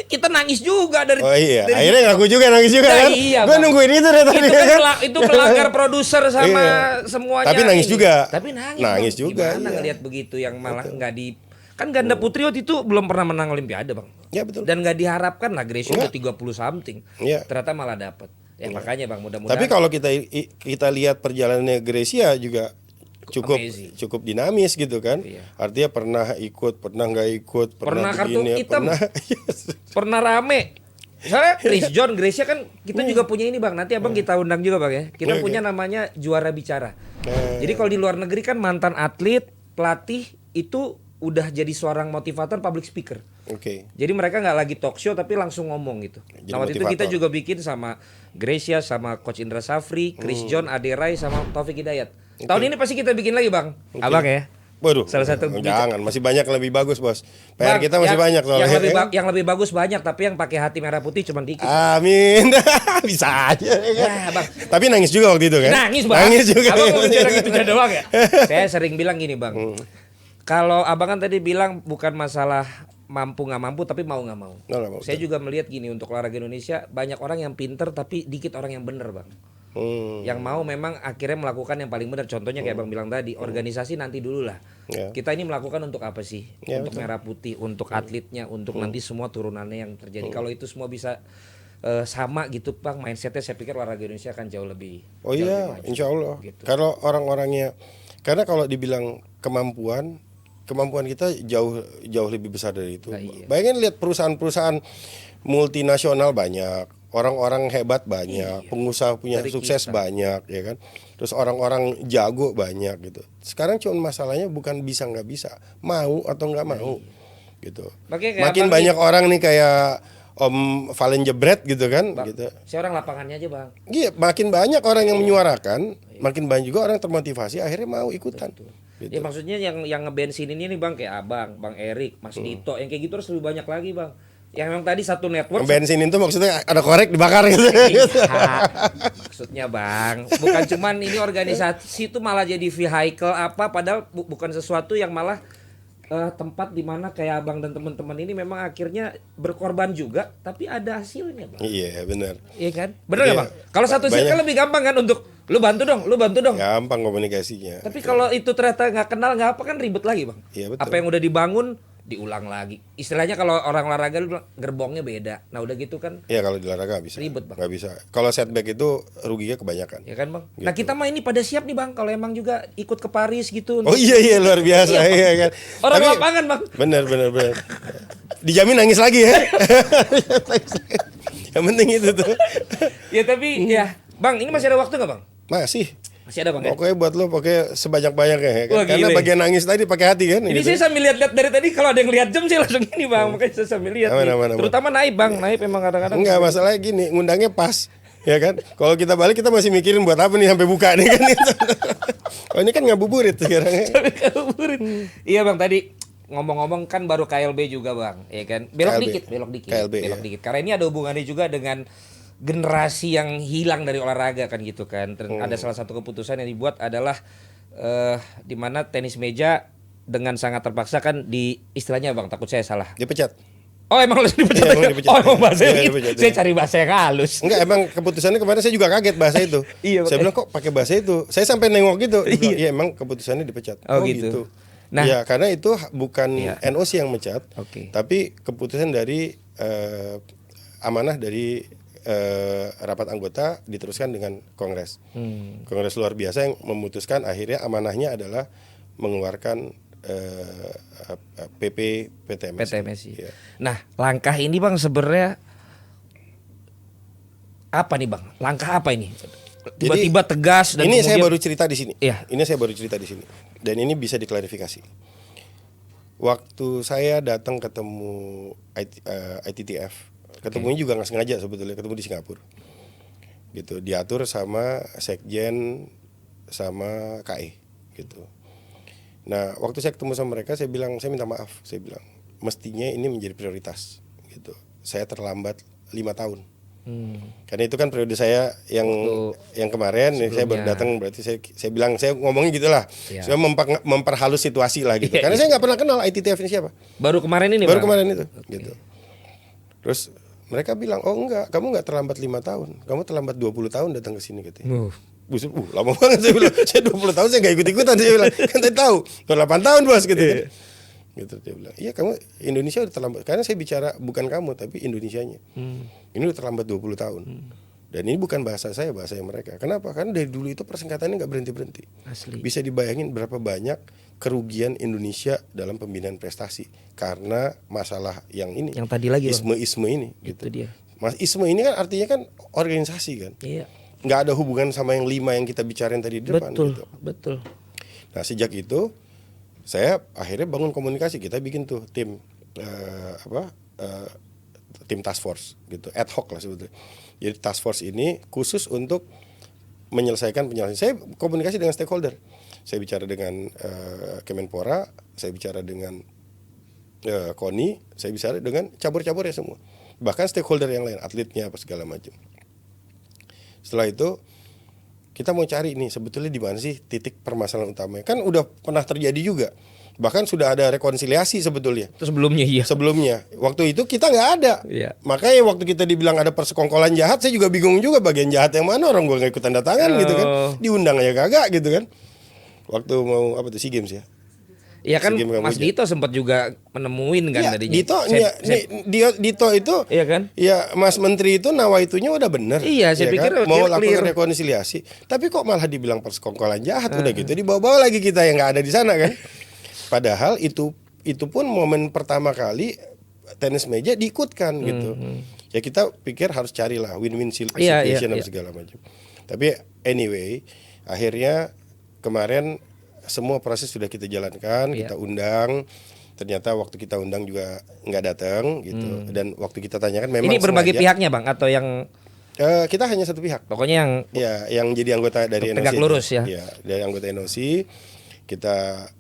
Kita nangis juga dari. Akhirnya ngaku juga nangis juga kan. Gue nungguin itu dari tadi kan. Itu pelanggar produser sama semuanya. Tapi nangis juga. Tapi nangis juga. Gimana ngelihat begitu yang malah nggak di. Kan ganda putri waktu itu belum pernah menang Olimpiade Bang. Ya betul. Dan nggak diharapkan lah Gracia udah 30 something. Ternyata malah dapat. Makanya Bang mudah-mudahan. Tapi kalau kita lihat perjalanannya Gracia juga cukup dinamis gitu kan. Artinya pernah ikut, pernah nggak ikut, pernah kartu hitam, pernah rame. Soalnya Chris John, Gracia kan kita juga punya ini bang. Nanti abang kita undang juga bang ya. Kita punya namanya juara bicara. Jadi kalau di luar negeri kan mantan atlet, pelatih itu udah jadi seorang motivator, public speaker. Oke. Jadi mereka nggak lagi talk show tapi langsung ngomong gitu. Jadi Nah waktu itu motivator. kita juga bikin sama Gracia, sama Coach Indra Safri, Chris John, Ade Rai, sama Taufik Hidayat. Tahun ini pasti kita bikin lagi bang. Abang ya. Waduh, Salah satu jangan, masih banyak yang lebih bagus bos. PR Bang, kita masih banyak soalnya. yang lebih bagus banyak, tapi yang pakai hati merah putih cuma dikit. Amin. Bisa aja. Ya, bang. Tapi nangis juga waktu itu kan? Nangis bang. Nangis juga. Abang mau bicara gitu doang ya. Saya sering bilang gini bang. Kalau abang kan tadi bilang bukan masalah mampu nggak mampu, tapi mau nggak mau. Nggak mau, Saya betul. juga melihat gini, untuk olahraga Indonesia banyak orang yang pinter tapi dikit orang yang bener bang. Yang mau memang akhirnya melakukan yang paling benar. Contohnya kayak Bang bilang tadi, organisasi nanti dulu lah. Ya. Kita ini melakukan untuk apa sih? Ya, Untuk betul. merah putih, untuk atletnya, untuk nanti semua turunannya yang terjadi. Kalau itu semua bisa sama gitu Bang, mindsetnya saya pikir olahraga Indonesia akan jauh lebih. Oh jauh iya, lebih maju. insya Allah. Gitu. Kalau orang-orangnya, karena kalau dibilang kemampuan kita jauh lebih besar dari itu. Nah, iya. Bayangin lihat perusahaan-perusahaan multinasional banyak, orang-orang hebat banyak, pengusaha punya Dari sukses kita. banyak, ya kan. Terus orang-orang jago banyak gitu. Sekarang cuma masalahnya bukan bisa nggak bisa, mau atau nggak mau, gitu. Makanya kayak Makin Abang banyak orang nih kayak Om Valen Jebret gitu kan, Bang, gitu. saya orang lapangannya aja Bang. Iya, makin banyak orang yang menyuarakan, makin banyak juga orang termotivasi akhirnya mau ikutan. Gitu. Ya maksudnya yang ngebensin ini nih Bang, kayak Abang, Bang Erik, Mas Dito, yang kayak gitu harus lebih banyak lagi Bang. Yang memang tadi satu network. Bensin itu maksudnya ada korek dibakar gitu. Iya, maksudnya Bang, bukan cuman ini organisasi itu malah jadi vehicle apa, padahal bukan sesuatu yang malah tempat dimana kayak Abang dan teman-teman ini memang akhirnya berkorban juga, tapi ada hasilnya Bang. Iya, benar. Iya kan? Bener nggak Iya. Bang? Kalau satu Banyak. circle lebih gampang kan untuk lu bantu dong. Gampang komunikasinya. Tapi kalau itu ternyata nggak kenal nggak apa kan ribet lagi Bang. Iya, betul. Apa yang udah dibangun diulang lagi. Istilahnya kalau orang olahraga lu bilang, gerbongnya beda. Nah udah gitu kan Iya, kalau di olahraga nggak bisa. Ribet, Bang. Nggak bisa. Kalau setback itu ruginya kebanyakan. ya kan Bang. Gitu. Nah kita mah ini pada siap nih Bang kalau emang juga ikut ke Paris gitu. Oh iya luar biasa iya kan. Orang Tapi- lapangan Bang. Benar. Dijamin nangis lagi ya. Yang penting itu tuh. Ya tapi ya Bang ini masih ada waktu nggak Bang? Masih. Masih ada Bang ya? Pokoknya buat lo pakai sebanyak-banyaknya ya kan. Wah, Karena gile. bagian nangis tadi pakai hati kan. Ini gitu. saya sambil lihat-lihat dari tadi, kalau ada yang lihat jam saya langsung ini Bang. Makanya saya sambil lihat nih. Aman. Terutama Naib Bang. Naib emang kadang-kadang. Enggak, masalahnya gini, ngundangnya pas. Ya kan? Kalau kita balik kita masih mikirin buat apa nih sampai buka nih kan. Oh ini kan ngabuburit sekarang ya. Tapi kaburin. Iya Bang, tadi ngomong-ngomong kan baru KLB juga Bang, ya kan? Belok KLB. dikit. KLB, belok ya. dikit. Karena ini ada hubungannya juga dengan generasi yang hilang dari olahraga kan gitu kan. Dan ada salah satu keputusan yang dibuat adalah di mana tenis meja dengan sangat terpaksa kan di istilahnya Bang, takut saya salah. Dipecat. Oh emang langsung dipecat. Iya, emang dipecat. Oh emang bahasa Iya, gitu. dipecat, Saya iya. cari bahasa yang halus. Enggak, emang keputusannya kemarin saya juga kaget bahasa itu. Iya, Saya makanya. bilang kok pakai bahasa itu. Saya sampai nengok gitu. Dia bilang, Iya. Iya, emang keputusannya dipecat. Oh, gitu. Nah. Nah, ya karena itu bukan Iya. NOC yang mecat, Oke. tapi keputusan dari amanah dari rapat anggota diteruskan dengan Kongres. Kongres luar biasa yang memutuskan akhirnya amanahnya adalah mengeluarkan PP PTMS. PTMSI. Iya. Nah, langkah ini Bang sebenarnya apa nih Bang? Langkah apa ini? Tiba-tiba tegas dan ini saya kemudian- baru cerita di sini. Iya. Ini saya baru cerita di sini. Dan ini bisa diklarifikasi. Waktu saya datang ketemu ITTF, ketemunya juga nggak sengaja sebetulnya, ketemu di Singapura. Gitu, diatur sama Sekjen sama KE gitu. Nah, waktu saya ketemu sama mereka, saya bilang, saya minta maaf, saya bilang, mestinya ini menjadi prioritas gitu. Saya terlambat 5 tahun. Karena itu kan periode saya yang kemarin saya baru sebelumnya. datang, berarti saya bilang, saya ngomongin gitulah. Iya. Saya memperhalus situasi lah gitu. Iya, Karena iya. saya nggak pernah kenal ITTF ini siapa. baru kemarin ini Baru Bang? kemarin itu gitu. Terus mereka bilang, "Oh enggak, kamu nggak terlambat 5 tahun. Kamu terlambat 20 tahun datang ke sini," katanya. Buset, lama banget saya bilang. Saya 20 tahun saya nggak ikut-ikutan, saya bilang. Kan tadi tahu, baru 8 tahun Bos gitu kan. Gitu dia bilang. "Iya, kamu Indonesia udah terlambat." Karena saya bicara bukan kamu tapi Indonesianya. Ini udah terlambat 20 tahun. Dan ini bukan bahasa saya, bahasa mereka. Kenapa? Karena dari dulu itu persingkatannya nggak berhenti-berhenti. Asli. Bisa dibayangin berapa banyak kerugian Indonesia dalam pembinaan prestasi karena masalah yang ini. Yang tadi lagi Bang. Isme-isme ini gitu. Itu dia. Mas ISME ini kan artinya kan organisasi kan. Iya. Nggak ada hubungan sama yang 5 yang kita bicarain tadi di depan. Betul, Gitu. betul. Nah sejak itu saya akhirnya bangun komunikasi. Kita bikin tuh tim tim task force gitu, ad hoc lah sebetulnya. Jadi task force ini khusus untuk menyelesaikan penyelesaian. Saya komunikasi dengan stakeholder. Saya bicara dengan Kemenpora, saya bicara dengan KONI, saya bicara dengan cabur-caburnya semua. Bahkan stakeholder yang lain, atletnya apa segala macam. Setelah itu kita mau cari nih sebetulnya di mana sih titik permasalahan utamanya. Kan udah pernah terjadi juga. Bahkan sudah ada rekonsiliasi sebetulnya. Itu sebelumnya iya. Sebelumnya, waktu itu kita nggak ada. Iya. Makanya waktu kita dibilang ada persekongkolan jahat, saya juga bingung juga bagian jahat yang mana, orang gua nggak ikut tanda tangan gitu kan. Diundang aja kagak gitu kan. Waktu mau apa tuh SEA Games ya. Iya kan SEA Games Mas Kamboja. Dito sempat juga menemuin kan Iya, tadinya. Dito itu Iya kan? ya Mas Menteri itu nawaitunya udah bener. Iya, saya pikir kan? Mau clear. lakukan rekonsiliasi. Tapi kok malah dibilang persekongkolan jahat udah gitu dibawa-bawa lagi kita yang nggak ada di sana kan. Padahal itu pun momen pertama kali tenis meja diikutkan gitu. Ya kita pikir harus carilah win-win situation dan segala macam. Tapi anyway, akhirnya kemarin semua proses sudah kita jalankan, kita undang. Ternyata waktu kita undang juga nggak datang gitu. Dan waktu kita tanyakan memang Ini berbagai sengaja, pihaknya Bang atau yang kita hanya satu pihak. pokoknya yang Ya, yang jadi anggota dari NOC. tegak lurus ya. Ya, dari anggota NOC kita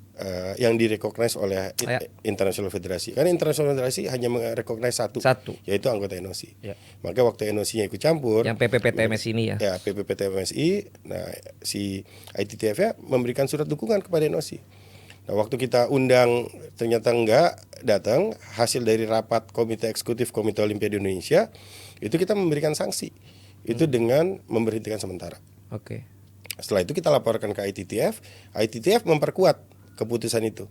yang direcognize oleh International Federasi. Karena International Federasi hanya merecognize satu, yaitu anggota NOC. Ya. Maka waktu NOC-nya ikut campur, yang PPPTMS ini ya. ya PPPTMSI, nah si ITTF-nya memberikan surat dukungan kepada NOC. Nah, waktu kita undang ternyata enggak datang, hasil dari rapat Komite Eksekutif Komite Olimpiade Indonesia, itu kita memberikan sanksi. Itu dengan memberhentikan sementara. Oke. Setelah itu kita laporkan ke ITTF, ITTF memperkuat keputusan itu.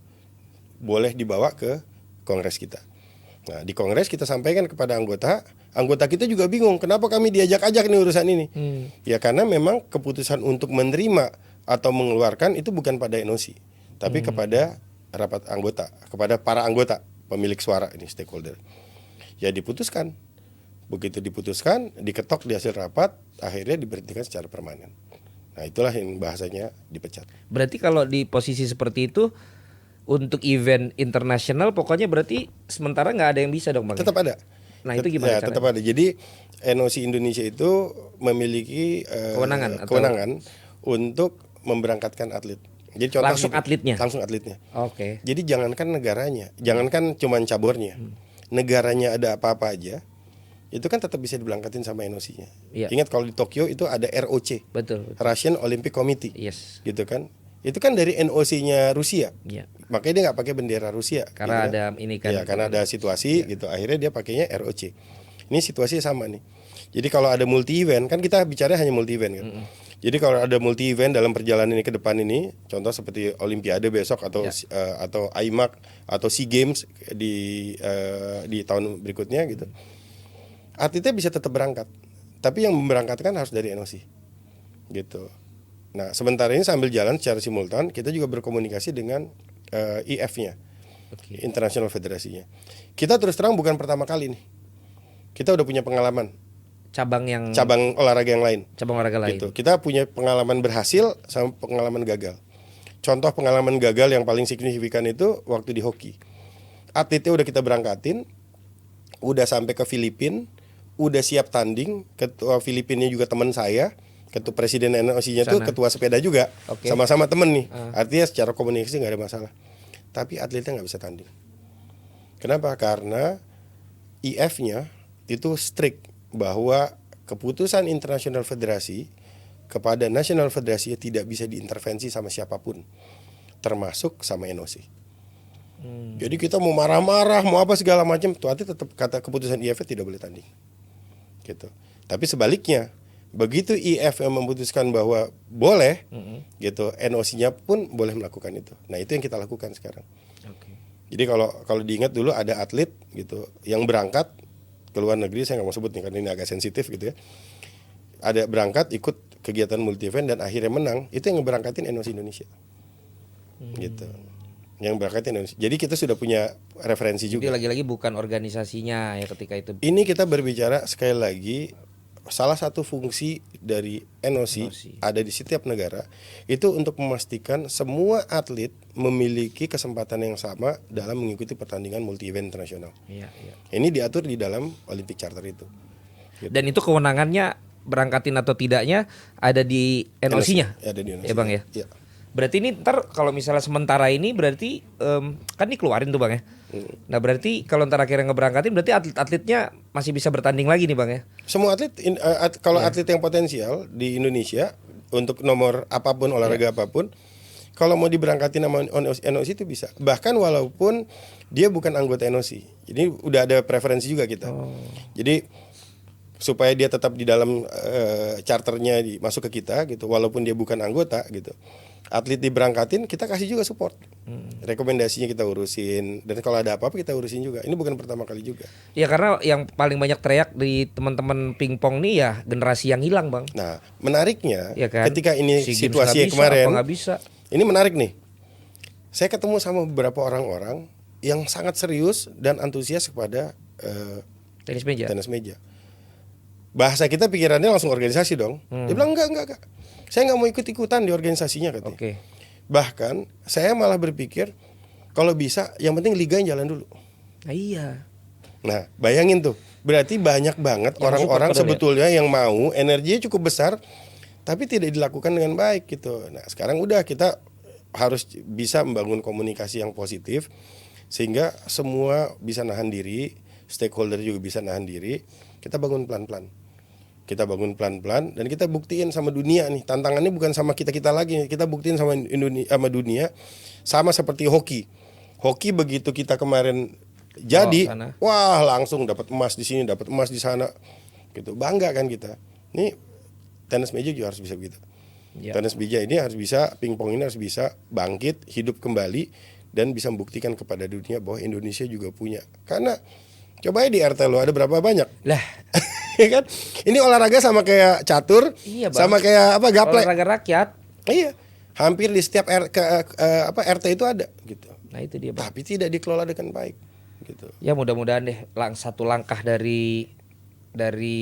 Boleh dibawa ke kongres kita. Nah, di kongres kita sampaikan kepada anggota kita juga bingung kenapa kami diajak-ajak nih urusan ini. Ya karena memang keputusan untuk menerima atau mengeluarkan itu bukan pada NOC, tapi kepada rapat anggota, kepada para anggota pemilik suara ini stakeholder. Ya diputuskan. Begitu diputuskan, diketok di hasil rapat, akhirnya diberhentikan secara permanen. Nah itulah yang bahasanya dipecat. Berarti kalau di posisi seperti itu untuk event internasional pokoknya berarti sementara nggak ada yang bisa dong Bang. Tetap ada. Nah itu gimana caranya? Tetap ada. Jadi NOC Indonesia itu memiliki kewenangan untuk memberangkatkan atlet. Jadi contoh Langsung atletnya? Langsung atletnya. Oke. Jadi jangankan negaranya, jangankan cuman caburnya, negaranya ada apa-apa aja, itu kan tetap bisa diberangkatin sama NOC-nya. Iya. Ingat kalau di Tokyo itu ada ROC, Betul. Russian Olympic Committee, Yes. gitu kan? Itu kan dari NOC-nya Rusia. Iya. Makanya dia nggak pakai bendera Rusia. Karena gitu kan. ada ini kan. Iya, karena ada situasi gitu. Akhirnya dia pakainya ROC. Ini situasi sama nih. Jadi kalau ada multi event, kan kita bicara hanya multi event kan. Jadi kalau ada multi event dalam perjalanan ini ke depan ini, contoh seperti Olimpiade besok atau atau IMAC atau SEA Games di tahun berikutnya gitu. Atletnya bisa tetap berangkat. Tapi yang memberangkatkan harus dari NOC. Gitu. Nah, sementara ini sambil jalan secara simultan, kita juga berkomunikasi dengan IF-nya, International Federasinya. Kita terus terang bukan pertama kali nih. Kita udah punya pengalaman. Cabang olahraga yang lain. Cabang olahraga lain. Gitu. Kita punya pengalaman berhasil sama pengalaman gagal. Contoh pengalaman gagal yang paling signifikan itu waktu di hoki. Atletnya udah kita berangkatin, udah sampai ke Filipina, udah siap tanding. Ketua Filipinnya juga teman saya. Ketua presiden NOC-nya tuh ketua sepeda juga, sama-sama temen nih. Artinya secara komunikasi nggak ada masalah. Tapi atletnya nggak bisa tanding. Kenapa? Karena IF-nya itu strict bahwa keputusan International Federasi kepada National Federasi tidak bisa diintervensi sama siapapun, termasuk sama NOC. Jadi kita mau marah-marah, mau apa segala macam, tuh atlet tetap kata keputusan IF tidak boleh tanding. Gitu. Tapi sebaliknya, begitu IF yang memutuskan bahwa boleh, gitu, NOC-nya pun boleh melakukan itu. Nah itu yang kita lakukan sekarang. Jadi kalau diingat dulu ada atlet gitu yang berangkat ke luar negeri, saya nggak mau sebut nih karena ini agak sensitif gitu ya. Ada berangkat ikut kegiatan multi event dan akhirnya menang, itu yang ngeberangkatin NOC Indonesia. Gitu. Yang berangkat Indonesia. Jadi kita sudah punya referensi Jadi juga. lagi-lagi bukan organisasinya ya ketika itu. Ini kita berbicara sekali lagi, salah satu fungsi dari NOC ada di setiap negara itu untuk memastikan semua atlet memiliki kesempatan yang sama dalam mengikuti pertandingan multi event internasional. Iya, iya. Ini diatur di dalam Olympic Charter itu. Dan itu kewenangannya berangkatin atau tidaknya ada di NOC-nya. Ada di NOC. Ya Bang ya. Iya. Berarti ini ntar kalau misalnya sementara ini berarti kan dikeluarin tuh Bang ya. Nah berarti kalau ntar akhirnya ngeberangkatin berarti atlet-atletnya masih bisa bertanding lagi nih Bang ya. Semua atlet kalau atlet yang potensial di Indonesia untuk nomor apapun olahraga apapun, kalau mau diberangkatin sama NOC itu bisa. Bahkan walaupun dia bukan anggota NOC. Ini udah ada preferensi juga kita. Jadi supaya dia tetap di dalam charternya masuk ke kita gitu, walaupun dia bukan anggota gitu. Atlet diberangkatin, kita kasih juga support. Rekomendasinya kita urusin, dan kalau ada apa-apa kita urusin juga. Ini bukan pertama kali juga. Ya karena yang paling banyak teriak di teman-teman pingpong nih ya generasi yang hilang Bang. Nah, menariknya Ya kan? ketika ini Si Games situasi nggak bisa, kemarin, apa nggak bisa. ini menarik nih. Saya ketemu sama beberapa orang-orang yang sangat serius dan antusias kepada Tenis meja. tenis meja. Bahasa kita pikirannya langsung organisasi dong. Dia bilang enggak. Saya nggak mau ikut-ikutan di organisasinya katanya. Oke. Bahkan saya malah berpikir kalau bisa yang penting liga yang jalan dulu. Nah, iya. Nah, bayangin tuh. Berarti banyak banget Yang orang-orang support sebetulnya yang mau, energinya cukup besar tapi tidak dilakukan dengan baik gitu. Nah, sekarang udah kita harus bisa membangun komunikasi yang positif sehingga semua bisa nahan diri, stakeholder juga bisa nahan diri. Kita bangun pelan-pelan. Kita bangun pelan-pelan dan kita buktiin sama dunia nih. Tantangannya bukan sama kita-kita lagi, kita buktiin sama Indonesia, sama dunia. Sama seperti hoki. Hoki begitu kita kemarin jadi, wah langsung dapat emas di sini, dapat emas di sana. Gitu. Bangga kan kita. Nih tenis meja juga harus bisa begitu. Ya. Tenis meja ini harus bisa, pingpong ini harus bisa bangkit, hidup kembali dan bisa membuktikan kepada dunia bahwa Indonesia juga punya. Karena coba di RT lo ada berapa banyak? Lah, Ya kan? Ini olahraga sama kayak catur, Iya, Bang. sama kayak apa gaplek. olahraga rakyat. Iya, hampir di setiap RT itu ada gitu. Nah itu dia Bang. Tapi tidak dikelola dengan baik, gitu. Ya mudah-mudahan deh satu langkah dari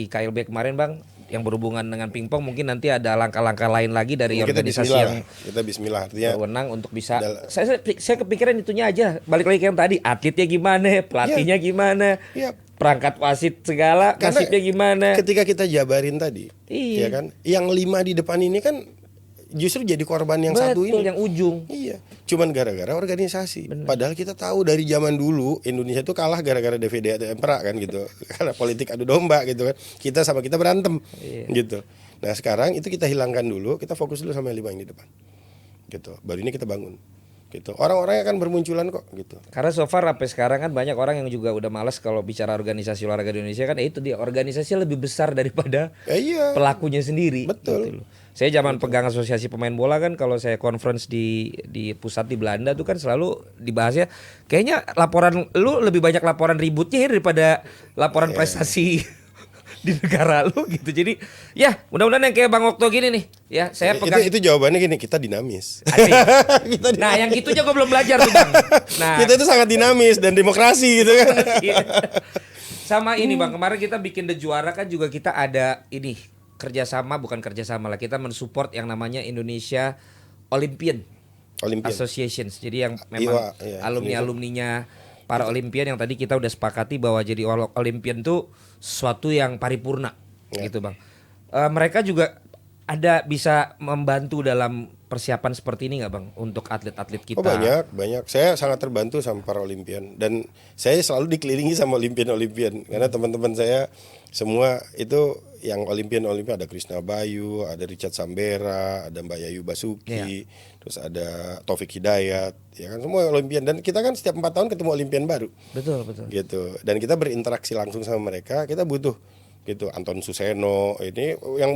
KLB kemarin Bang yang berhubungan dengan pingpong, mungkin nanti ada langkah-langkah lain lagi dari Kita organisasi bismillah yang lah. Kita bismillah artinya. berwenang untuk bisa. Saya kepikiran itunya aja. Balik lagi ke yang tadi, atletnya gimana, pelatihnya gimana, Iya. perangkat wasit segala, Karena nasibnya gimana. Ketika kita jabarin tadi, Iya. ya kan? Yang 5 di depan ini kan justru jadi korban yang Betul, satu ini. yang ujung. Iya, cuman gara-gara organisasi. Padahal kita tahu dari zaman dulu Indonesia itu kalah gara-gara DVD atau Empra kan gitu. Karena politik adu domba gitu kan. Kita sama kita berantem gitu. Nah, sekarang itu kita hilangkan dulu, kita fokus dulu sama yang 5 yang di depan. Gitu. Baru ini kita bangun. Gitu. Orang-orangnya akan bermunculan kok gitu. Karena so far sampai sekarang kan banyak orang yang juga udah malas kalau bicara organisasi olahraga di Indonesia kan itu dia organisasi lebih besar daripada Iya. pelakunya sendiri. Betul. Gitu loh. Saya zaman pegang asosiasi pemain bola kan kalau saya conference di pusat di Belanda tuh kan selalu dibahasnya kayaknya laporan lu lebih banyak laporan ributnya ya daripada laporan prestasi di negara lu gitu. Jadi ya mudah-mudahan yang kayak Bang Okto gini nih ya saya pegang Itu jawabannya gini, kita dinamis. Asik. Kita Nah yang gitu aja gue belum belajar tuh Bang. Nah Kita itu sangat dinamis dan demokrasi gitu kan. iya. Sama ini Bang, kemarin kita bikin The Juara kan juga kita ada ini kerjasama, bukan kerjasama lah, kita mensupport yang namanya Indonesia Olympian Associations. Jadi yang memang iya, alumni-alumninya para Olimpian yang tadi kita udah sepakati bahwa jadi Olimpian tuh sesuatu yang paripurna gitu Bang. Mereka juga ada bisa membantu dalam persiapan seperti ini nggak Bang untuk atlet-atlet kita? Oh banyak. Saya sangat terbantu sama para Olimpian dan saya selalu dikelilingi sama Olimpian karena teman-teman saya semua itu yang Olimpian ada Krishna Bayu, ada Richard Sambera, ada Mbak Yayu Basuki, terus ada Taufik Hidayat, ya kan semua Olimpian dan kita kan setiap 4 tahun ketemu Olimpian baru. Betul. Gitu. Dan kita berinteraksi langsung sama mereka, kita butuh gitu. Anton Suseno ini yang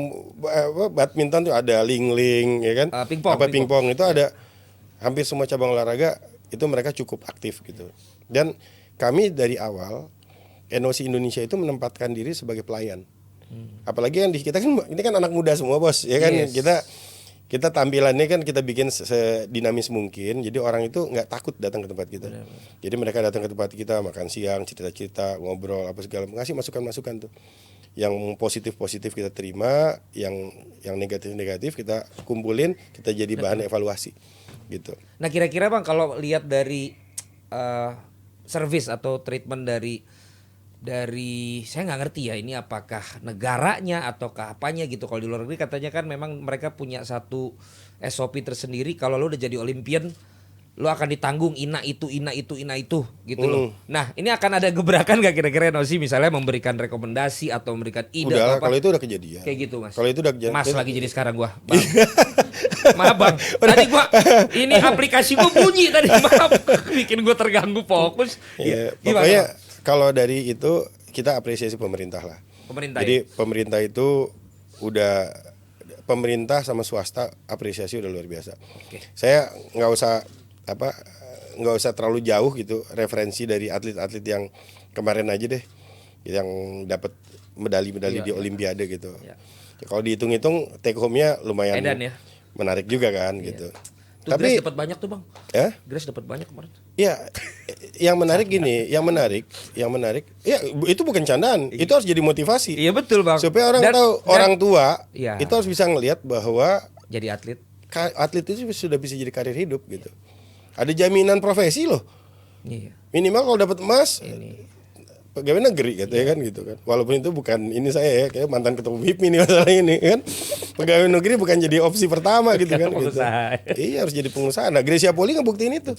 badminton tuh ada Ling ya kan. Pingpong itu ada hampir semua cabang olahraga itu mereka cukup aktif gitu. Dan kami dari awal NOC Indonesia itu menempatkan diri sebagai pelayan. Apalagi kan kita kan ini kan anak muda semua bos ya kan. kita tampilannya kan kita bikin sedinamis mungkin, jadi orang itu nggak takut datang ke tempat kita. Jadi mereka datang ke tempat kita makan siang, cerita-cerita, ngobrol apa segala, ngasih masukan-masukan tuh. Yang positif-positif kita terima, yang negatif-negatif kita kumpulin, kita jadi bahan evaluasi gitu. Nah kira-kira Bang kalau lihat dari service atau treatment dari saya nggak ngerti ya ini apakah negaranya ataukah apanya gitu. Kalau di luar negeri katanya kan memang mereka punya satu SOP tersendiri, kalau lo udah jadi Olimpian lo akan ditanggung ina itu gitu loh. Nah ini akan ada gebrakan gak kira-kira Enosi misalnya memberikan rekomendasi atau memberikan ide Udah, atau apa? kalau itu udah kejadian. Kayak gitu Mas. Kalau itu udah kejadian. Mas lagi jadi sekarang gua. Bang. Maaf Bang. Tadi gua ini aplikasi gua bunyi tadi, maaf. Bikin gua terganggu fokus. Ya, Gimana, pokoknya Bang? kalau dari itu kita apresiasi pemerintah lah. Pemerintah. Jadi pemerintah itu udah, pemerintah sama swasta apresiasi udah luar biasa. Oke. Saya nggak usah terlalu jauh gitu referensi dari atlet-atlet yang kemarin aja deh yang dapat medali-medali di Olimpiade gitu. Ya. Kalau dihitung-hitung take home-nya lumayan Edan ya. menarik juga kan gitu. Tuh, Tapi Grace dapat banyak tuh Bang. ya, Grace dapat banyak kemarin. ya yang menarik gini, yang menarik, ya itu bukan candaan, itu harus jadi motivasi. Iya betul Bang. Supaya orang Dan- tahu, orang tua Iya. itu harus bisa ngelihat bahwa jadi atlet. atlet itu sudah bisa jadi karir hidup gitu. Ada jaminan profesi loh. Iya. Minimal kalau dapat emas Ini pegawai negeri gitu ya kan gitu kan. Walaupun itu bukan ini saya ya, kayak mantan ketua HIPMI nih masalah ini kan. Pegawai negeri bukan jadi opsi pertama gitu kan gitu. Pengusaha. Iya harus jadi pengusaha. Nah, Gracia Poli ngebuktiin itu.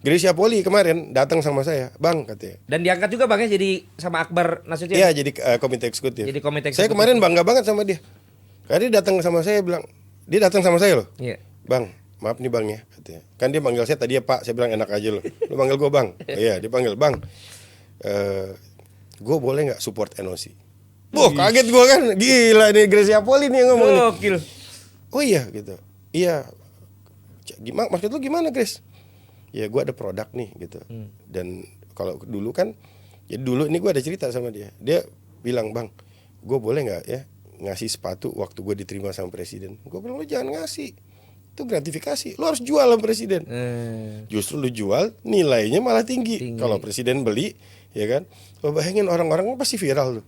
Gracia Poli kemarin datang sama saya, "Bang," katanya. dan diangkat juga Bang ya jadi sama Akbar Nasution. Iya, jadi komite eksekutif. Jadi komite Saya eksekutif. kemarin bangga banget sama dia. Karena dia datang sama saya bilang, dia datang sama saya loh. Iya. "Bang, maaf nih Bang ya," katanya. Kan dia manggil saya tadi ya Pak, saya bilang enak aja loh. Lu panggil gue Bang. Iya, dia panggil Bang. Gue boleh nggak support NOC? Wah, kaget gue kan. Gila nih Gracia Poli nih yang ngomong nih. Gokil. Oh iya gitu. Iya. Gimana maksud lu gimana, Grace? Ya gue ada produk nih gitu. Dan kalau dulu kan, ya dulu ini gue ada cerita sama dia. Dia bilang, "Bang, gue boleh nggak ya ngasih sepatu waktu gue diterima sama presiden?" Gue bilang, "Lu jangan ngasih. Itu gratifikasi. Lu harus jual sama presiden." Justru lu jual, nilainya malah tinggi. Kalau presiden beli, ya kan? Lo bayangin orang-orang kan pasti viral tuh.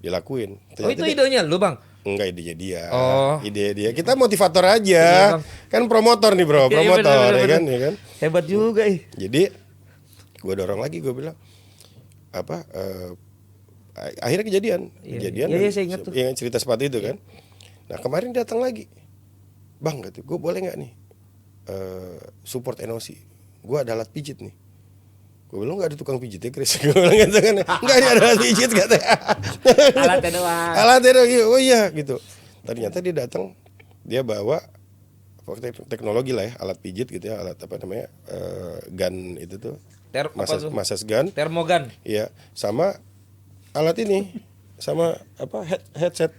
Dilakuin. Oh itu idenya lu Bang? Enggak, idenya dia. Oh. Ide dia. Kita motivator aja. Iya, Bang. Kan promotor nih, Bro. Iya, Promotor, bener. ya kan? Hebat juga Jadi gue dorong lagi, gue bilang akhirnya kejadian. Iya, saya ingat tuh. Yang cerita sepatu itu kan. Nah, kemarin datang lagi. "Bang," kata gue, "boleh nggak nih support NOC? Gue ada alat pijit nih." Gue bilang, "Nggak ada tukang pijit ya, Chris?" Gue bilang gitu kan. "Nggak ada alat pijit," katanya. Alatnya doang. Alatnya doang, oh iya gitu. Ternyata dia datang, dia bawa teknologi lah ya, alat pijit gitu ya, alat apa namanya, gun itu tuh, massage gun, Termogan. iya, sama alat ini, sama apa headset.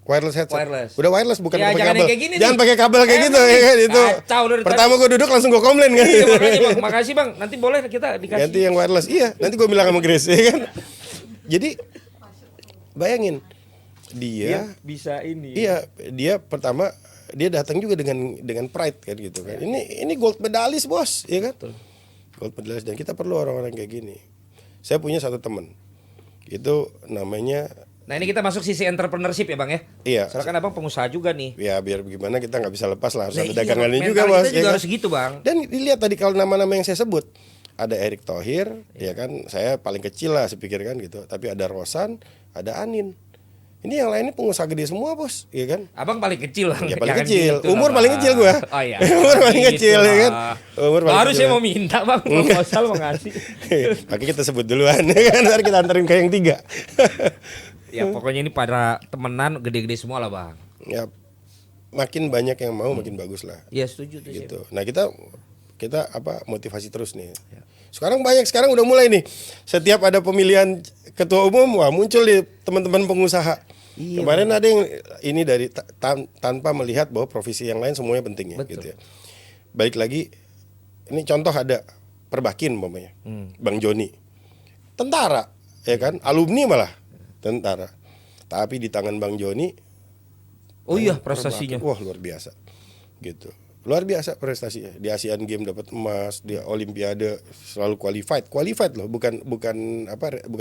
Wireless headset. Wireless. Udah wireless bukan Ya, pakai jangan kabel. yang kayak gini Jangan nih. pakai kabel kayak gitu ya kan itu. Kacau dari Pertama gue duduk langsung gue komplain kan. Iya makanya Bang, makasih Bang. Nanti boleh kita dikasih. Ganti yang wireless. Iya, nanti gue bilang sama Grace ya kan. Jadi bayangin dia bisa ini. iya, dia pertama dia datang juga dengan pride kan gitu kan. Ini gold medalis, Bos, ya kan? Gold medalis, dan kita perlu orang-orang kayak gini. Saya punya satu teman. Itu namanya, Nah ini kita masuk sisi entrepreneurship ya Bang ya. iya. Soalnya kan Abang pengusaha juga nih. Ya biar bagaimana kita nggak bisa lepas lah, harus Nah, ada iya, dagangannya mental juga, kita Bos. juga ya kan? harus gitu, Bang. Dan dilihat tadi kalau nama-nama yang saya sebut, ada Erick Thohir, ya kan, saya paling kecil lah saya pikir kan gitu. Tapi ada Rosan, ada Anin. Ini yang lainnya pengusaha gede semua, Bos, ya kan? Abang paling kecil Bang. Ya paling Jangan kecil. gitu Umur lah, paling Bang. kecil gua. Oh iya. Umur paling Gitu kecil, ya kan? lah. Umur paling Baru kecil. saya mau minta Bang, proposal mau ngasih. Oke, kita sebut duluan ya kan, ntar kita anterin ke yang 3. Ya pokoknya ini pada temenan gede-gede semua lah Bang. Ya makin banyak yang mau makin bagus lah. Iya setuju tuh. Gitu. Nah, kita apa motivasi terus nih. Sekarang udah mulai nih. Setiap ada pemilihan ketua umum, wah muncul di teman-teman pengusaha. Iya, Kemarin ada yang ini dari tanpa melihat bahwa profesi yang lain semuanya penting ya, Betul. gitu ya. Baik lagi, ini contoh ada Perbakin umpamanya, Bang Joni, tentara, ya kan, alumni malah tentara. Tapi di tangan Bang Joni Oh iya, Pro prestasinya. Bakri, wah luar biasa gitu. Luar biasa prestasinya. Di Asian Games dapat emas, di Olimpiade selalu qualified loh, bukan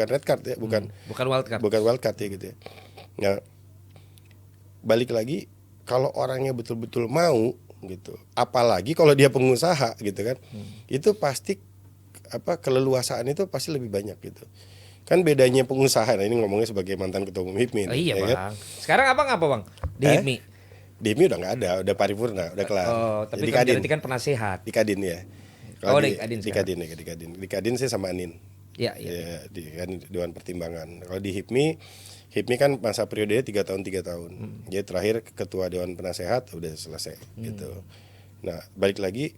red card ya, bukan Bukan wildcard. bukan wild card ya gitu ya. Nah, balik lagi kalau orangnya betul-betul mau gitu, apalagi kalau dia pengusaha gitu kan, itu pasti keleluasaan itu pasti lebih banyak gitu. Kan bedanya pengusaha, nah ini ngomongnya sebagai mantan ketua umum HIPMI Oh nih, iya ya bang. kan? Sekarang abang apa bang? Di HIPMI. Di HIPMI udah nggak ada, udah paripurna, udah kelar. Oh, tapi Jadi kan berarti kan penasehat. di Kadin ya. Oh, Kalau di Kadin di sekarang. Kadin ya, di Kadin. Di Kadin saya sama Anin. Iya, iya. Ya, di kan Dewan Pertimbangan. Kalau di HIPMI kan masa periodenya 3 tahun 3 tahun. Jadi terakhir ketua Dewan Penasehat udah selesai gitu. Nah, balik lagi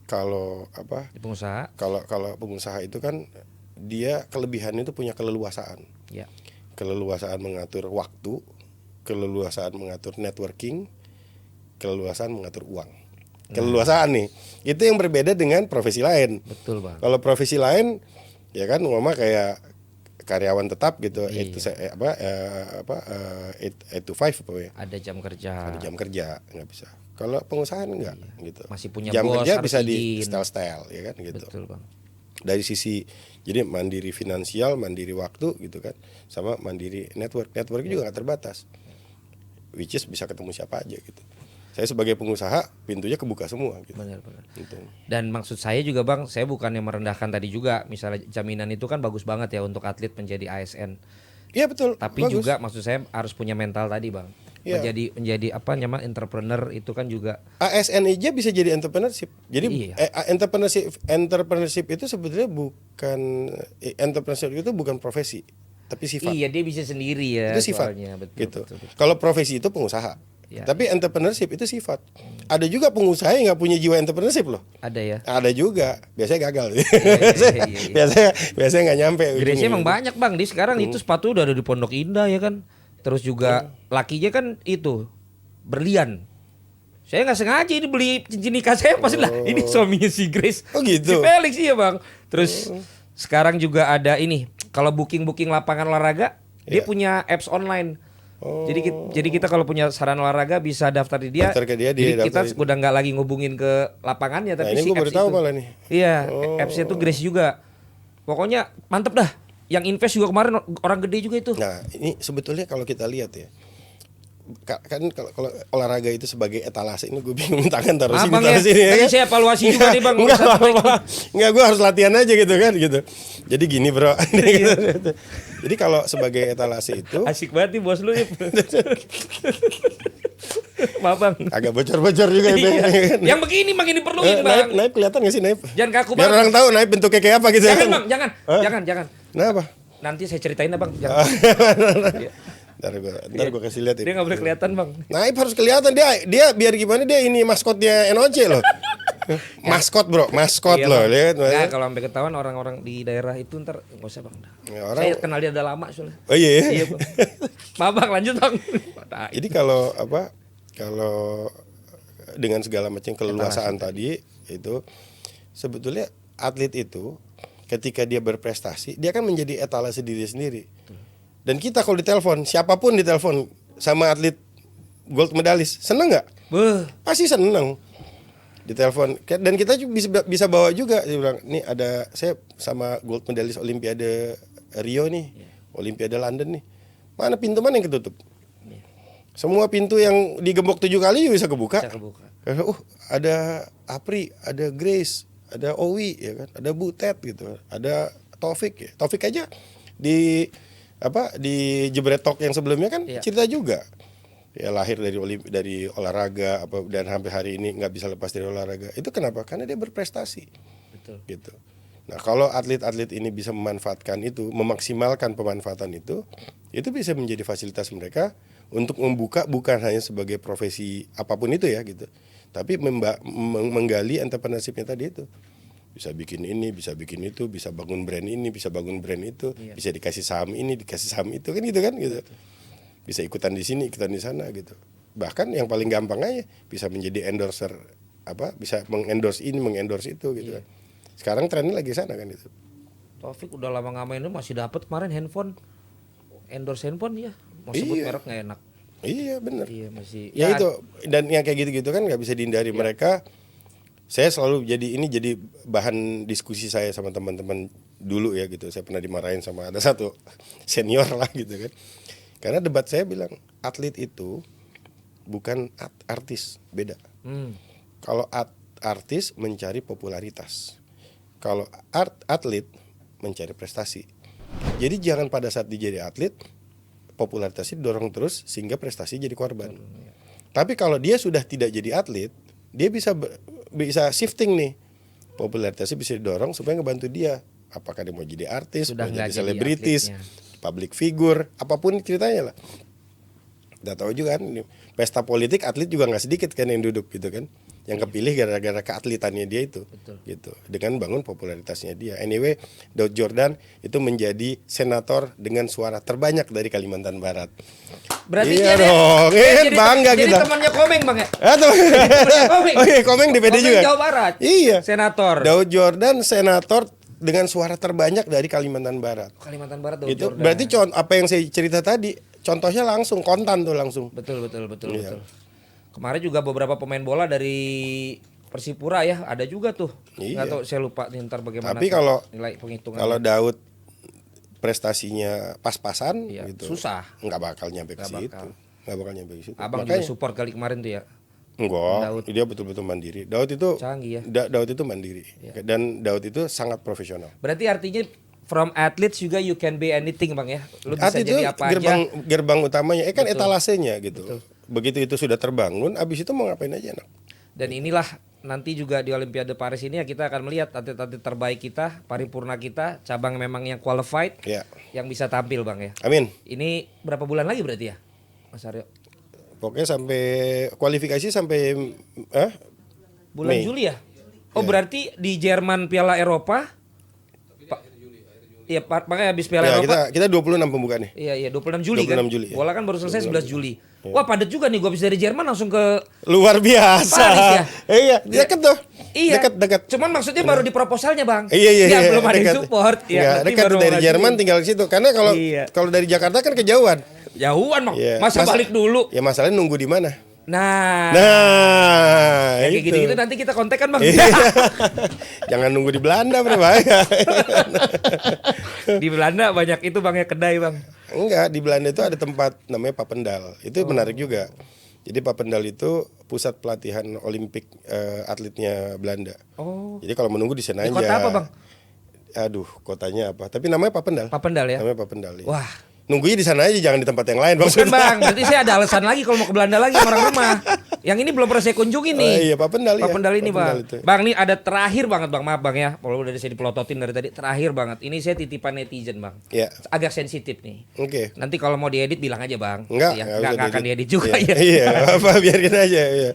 kalau Di pengusaha. kalau pengusaha itu kan dia kelebihannya itu punya keleluasaan. Ya. Keleluasaan mengatur waktu, keleluasaan mengatur networking, keleluasaan mengatur uang. Keleluasaan nih, itu yang berbeda dengan profesi lain. Betul bang. Kalau profesi lain, ya kan umpama kayak karyawan tetap gitu, Iya. itu 8 to 5 apa ya? Ada jam kerja. Ada jam kerja nggak bisa. Kalau pengusaha enggak gitu. Masih punya jam bos, kerja harus bisa di izin. style ya kan gitu. Betul bang. Dari sisi jadi mandiri finansial, mandiri waktu gitu kan, sama mandiri network juga nggak terbatas, which is bisa ketemu siapa aja gitu. Saya sebagai pengusaha pintunya kebuka semua gitu. Benar-benar. Gitu. Dan maksud saya juga bang, saya bukannya merendahkan tadi juga. Misalnya jaminan itu kan bagus banget ya untuk atlet menjadi ASN. Iya betul. Tapi bagus. juga maksud saya harus punya mental tadi bang. Iya. Menjadi apa namanya entrepreneur itu kan juga. ASN aja bisa jadi entrepreneurship. Jadi Iya. entrepreneurship itu sebetulnya bukan entrepreneurship itu bukan profesi, tapi sifat. Iya dia bisa sendiri ya. Itu sifat. Soalnya. Betul, Gitu. betul. Kalau profesi itu pengusaha. Ya. Tapi entrepreneurship itu sifat. Ada juga pengusaha yang nggak punya jiwa entrepreneurship loh. Ada ya. Ada juga, biasanya gagal. Iya. biasanya nggak nyampe. Grace ujungnya. emang banyak bang. Di sekarang itu sepatu udah ada di Pondok Indah ya kan. Terus juga lakinya kan itu berlian. Saya nggak sengaja ini beli cincin nikah saya pas lah. Ini suaminya si Grace. Oh gitu. Si Felix iya bang. Terus sekarang juga ada ini. Kalau booking lapangan olahraga, dia Iya. punya apps online. Oh. Jadi kita kalau punya saran olahraga bisa daftar di dia. Daftar ke dia, Jadi dia kita daftarin. udah nggak lagi ngubungin ke lapangannya, Nah, tapi ini si gue baru apps tahu itu. malah nih. Iya, apps-nya tuh Grace juga. Pokoknya mantep dah. Yang invest juga kemarin orang gede juga itu. Nah, ini sebetulnya kalau kita lihat ya, kan kalau olahraga itu sebagai etalase, ini gue bingung tangan taruh sini Abang taruh ya, sini tadi kan? saya evaluasi juga nih bang. Enggak urusan apa-apa. Enggak, gue harus latihan aja gitu kan gitu. Jadi gini bro. Jadi kalau sebagai etalase itu Asik banget nih bos lu nih. Maaf bang. agak bocor-bocor juga ya. Iya. Bang. Yang begini makin diperluin bang. Naib kelihatan gak sih Naib? Jangan kaku Biar banget. orang tahu Naib bentuknya kayak apa gitu. Jangan kan? bang, jangan. Kenapa? Nanti saya ceritain dah bang. Jangan. Iya. Ntar gue kasih lihat Dia ya. nggak boleh kelihatan bang. Naib harus kelihatan, dia biar gimana, dia ini maskotnya NOC loh. Maskot bro, maskot Iya, loh, Bang. lihat. Nggak, kalau sampai ketahuan orang-orang di daerah itu ntar nggak usah bang. Ya, orang- Saya kenal dia udah lama soalnya. Oh iya. Ya? Iya bang. Maaf bang, lanjut bang. Jadi kalau dengan segala macam keleluasaan tadi itu sebetulnya atlet itu ketika dia berprestasi dia kan menjadi etalase diri sendiri. Dan kita kalau ditelepon, siapapun ditelepon sama atlet gold medalis, seneng nggak? Beuh. Pasti seneng. Ditelepon dan kita juga bisa bawa juga, dia bilang, "Nih ada saya sama gold medalis Olimpiade Rio nih, Olimpiade London nih. Mana pintu mana yang ketutup?" Semua pintu yang digembok 7 kali bisa kebuka. Bisa kebuka. Ada Apri, ada Grace, ada Owi ya kan, ada Butet gitu, ada Taufik ya. Taufik aja di Jebret Talk yang sebelumnya kan Iya. cerita juga. Ya lahir dari olahraga dan sampai hari ini nggak bisa lepas dari olahraga. Itu kenapa? Karena dia berprestasi. Betul. Gitu. Nah, kalau atlet-atlet ini bisa memanfaatkan itu, memaksimalkan pemanfaatan itu bisa menjadi fasilitas mereka untuk membuka bukan hanya sebagai profesi apapun itu ya gitu. Tapi menggali entrepreneurship-nya tadi itu. Bisa bikin ini, bisa bikin itu, bisa bangun brand ini, bisa bangun brand itu, Iya. bisa dikasih saham ini, dikasih saham itu kan gitu. Bisa ikutan di sini, ikutan di sana gitu. Bahkan yang paling gampang aja bisa menjadi endorser bisa mengendorse ini, mengendorse itu gitu kan. Sekarang trennya lagi sana kan itu. Taufik udah lama nggak main, masih dapat kemarin handphone. Endorse handphone ya. Mau sebut Iya. merek nggak enak. Iya benar. Iya masih. Ya itu, dan yang kayak gitu-gitu kan nggak bisa dihindari. Mereka, saya selalu jadi bahan diskusi saya sama teman-teman dulu ya gitu. Saya pernah dimarahin sama ada satu senior lah gitu kan. Karena debat saya bilang atlet itu bukan artis, beda. Kalau artis mencari popularitas, kalau atlet mencari prestasi. Jadi jangan pada saat dia jadi atlet popularitasnya didorong terus sehingga prestasi jadi korban. Tapi kalau dia sudah tidak jadi atlet, dia bisa shifting nih. Popularitasnya bisa didorong supaya ngebantu dia. Apakah dia mau jadi artis, Sudah mau nggak jadi jadi selebritis, atletnya. public figure, apapun ceritanya lah. Udah tahu juga kan, pesta politik atlet juga nggak sedikit kan yang duduk gitu kan, yang kepilih gara-gara keatletannya dia itu. Betul. Gitu, dengan bangun popularitasnya dia. Anyway, Daud Jordan itu menjadi senator dengan suara terbanyak dari Kalimantan Barat. Berarti iya dia dong, bangga jadi kita. temannya Komeng Bang ya. Komeng. Oke, Komeng di PD Komeng juga. Jawa Barat. Iya. Senator. Daud Jordan senator dengan suara terbanyak dari Kalimantan Barat. Kalimantan Barat Daud Itu Jordan. berarti apa yang saya cerita tadi, contohnya langsung kontan tuh langsung. Betul. Iya. Kemarin juga beberapa pemain bola dari Persipura ya, ada juga tuh. Iya. Nggak tahu saya lupa nih ntar bagaimana Tapi tuh kalau nilai penghitungan. Kalau Daud prestasinya pas-pasan Iya, gitu. susah. Nggak bakal nyampe ke Nggak situ. bakal. Nggak bakal nyampe ke situ. Abang Makanya, juga support kali kemarin tuh ya. enggak, Daud. dia betul-betul mandiri. Daud itu Canggih ya. Daud itu mandiri. Dan Daud itu sangat profesional. Berarti artinya from athletes juga you can be anything Bang ya. Lu bisa Atlet itu jadi apa gerbang utamanya, kan Betul. etalasenya gitu. Begitu itu sudah terbangun, abis itu mau ngapain aja enak. Dan inilah nanti juga di Olimpiade Paris ini ya kita akan melihat atlet-atlet terbaik kita, paripurna kita, cabang memang yang qualified, Ya. yang bisa tampil Bang ya. Amin. Ini berapa bulan lagi berarti ya, Mas Aryo? Pokoknya sampai kualifikasi sampai Bulan Mei. Juli ya? Oh berarti di Jerman Piala Eropa? Iya, makanya habis Piala Ya, Eropa. kita 26 pembukaannya. Iya 26 Juli 26 kan. Juli, ya. Bola kan baru selesai 11 Juli. Wah padat juga nih, gua habis dari Jerman langsung ke Luar biasa. Paris ya? Iya, deket tuh. Iya. Dekat. Cuman maksudnya baru di proposalnya Bang. Iya. Ya, belum ada yang dekat. support. Ya, Nggak, nanti dekat baru dari ngajuin. Jerman tinggal ke situ. Karena Iya. kalau dari Jakarta kan kejauhan. Jauhan Bang. Iya. Masa balik dulu. Ya masalahnya nunggu di mana? Nah. Nah, Kayak itu. gitu-gitu nanti kita kontekan Bang. Iya. Jangan nunggu di Belanda, berbahaya. Di Belanda banyak itu Bang ya, kedai Bang. Enggak, di Belanda itu ada tempat namanya Papendal. Itu menarik juga. Jadi Papendal itu pusat pelatihan Olimpik atletnya Belanda. Oh. Jadi kalau menunggu di sana Di aja. kota apa, Bang? Aduh, kotanya apa? Tapi namanya Papendal. Papendal ya. Namanya Papendal. Ya. Wah. Nunggunya di sana aja, jangan di tempat yang lain. Bukan maksudnya. Bang, berarti saya ada alasan lagi kalau mau ke Belanda lagi sama orang rumah. Yang ini belum pernah saya kunjungi nih. Oh, iya, Papendal ya. Papendal ini Papendal Bang. itu. Bang, ini ada terakhir banget Bang, maaf Bang ya. Kalau udah saya dipelototin dari tadi, terakhir banget. Ini saya titipan netizen Bang. Ya. Agak sensitif nih. Oke. Nanti kalau mau diedit bilang aja Bang. Enggak, ya, usah nggak akan diedit juga Iya, ya. Iya, apa biarin aja ya.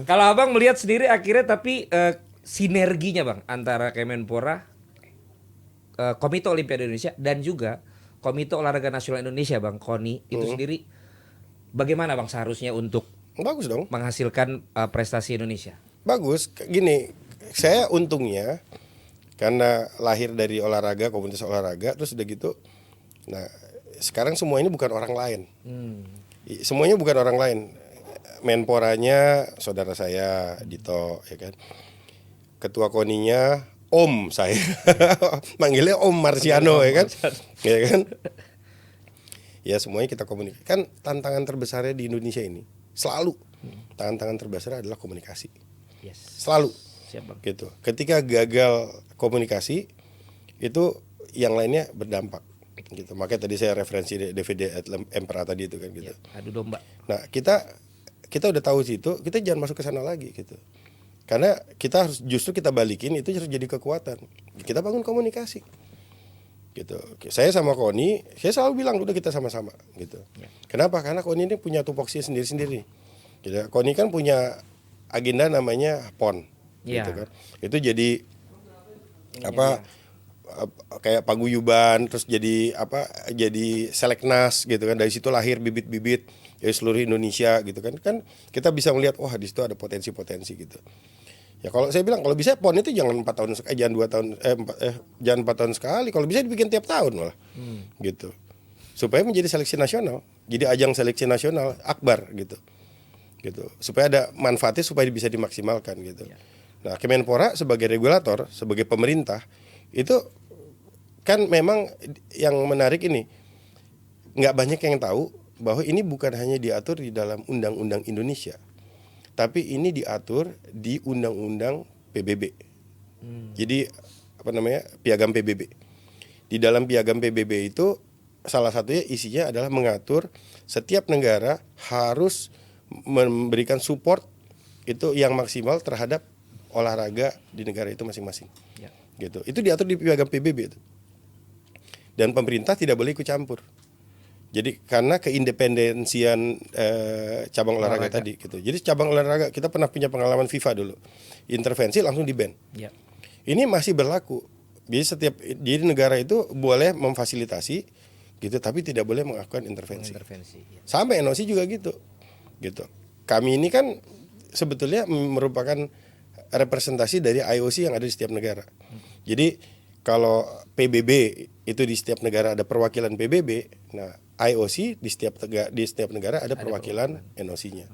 Kalau Abang melihat sendiri akhirnya tapi sinerginya Bang antara Kemenpora, Komite Olimpiade Indonesia dan juga Komite Olahraga Nasional Indonesia Bang KONI itu sendiri bagaimana Bang seharusnya untuk Bagus dong. menghasilkan prestasi Indonesia? Bagus. Gini, saya untungnya karena lahir dari olahraga, komunitas olahraga, terus udah gitu. Nah, sekarang semua ini bukan orang lain. Semuanya bukan orang lain. Menporanya saudara saya Dito, ya kan. Ketua KONI-nya Om saya. Manggilnya Om Marsiano, ya kan. Ya kan. Ya semuanya kita komunikasi. Kan tantangan terbesarnya di Indonesia ini selalu tantangan terbesar adalah komunikasi. Yes. Selalu. Siap Bang. Gitu. Ketika gagal komunikasi itu yang lainnya berdampak gitu. Makanya tadi saya referensi DVD Emperor tadi itu kan gitu. Ya, adu domba. Nah, kita udah tahu situ, kita jangan masuk ke sana lagi gitu. Karena kita harus justru kita balikin itu harus jadi kekuatan. Kita bangun komunikasi. Gitu. Saya sama KONI, saya selalu bilang udah kita sama-sama gitu. Ya. Kenapa? Karena KONI ini punya tupoksi sendiri-sendiri. Gitu. KONI kan punya agenda namanya PON. Ya. Gitu kan. Itu jadi kayak paguyuban, terus jadi jadi seleknas gitu kan. Dari situ lahir bibit-bibit dari seluruh Indonesia gitu kan. Kan kita bisa melihat wah di situ ada potensi-potensi gitu. Ya kalau saya bilang kalau bisa PON itu jangan 4 tahun jangan 2 tahun jangan 4 tahun sekali, kalau bisa dibikin tiap tahun malah. Gitu. Supaya menjadi seleksi nasional Jadi ajang seleksi nasional akbar gitu. Supaya ada manfaatnya supaya bisa dimaksimalkan gitu. Nah, Kemenpora sebagai regulator, sebagai pemerintah itu kan memang yang menarik ini nggak banyak yang tahu bahwa ini bukan hanya diatur di dalam undang-undang Indonesia, tapi ini diatur di undang-undang PBB. Jadi piagam PBB. Di dalam piagam PBB itu salah satunya isinya adalah mengatur setiap negara harus memberikan support itu yang maksimal terhadap olahraga di negara itu masing-masing. Gitu. Itu diatur di piagam PBB itu. Dan pemerintah tidak boleh ikut campur. Jadi karena keindependensian cabang olahraga tadi gitu. Jadi cabang olahraga kita pernah punya pengalaman FIFA dulu. Intervensi langsung di-ban. Ini masih berlaku. Jadi negara itu boleh memfasilitasi gitu tapi tidak boleh melakukan intervensi. Sampai NOC juga gitu. Kami ini kan sebetulnya merupakan representasi dari IOC yang ada di setiap negara. Jadi kalau PBB itu di setiap negara ada perwakilan PBB, nah IOC di setiap negara ada perwakilan NOC-nya.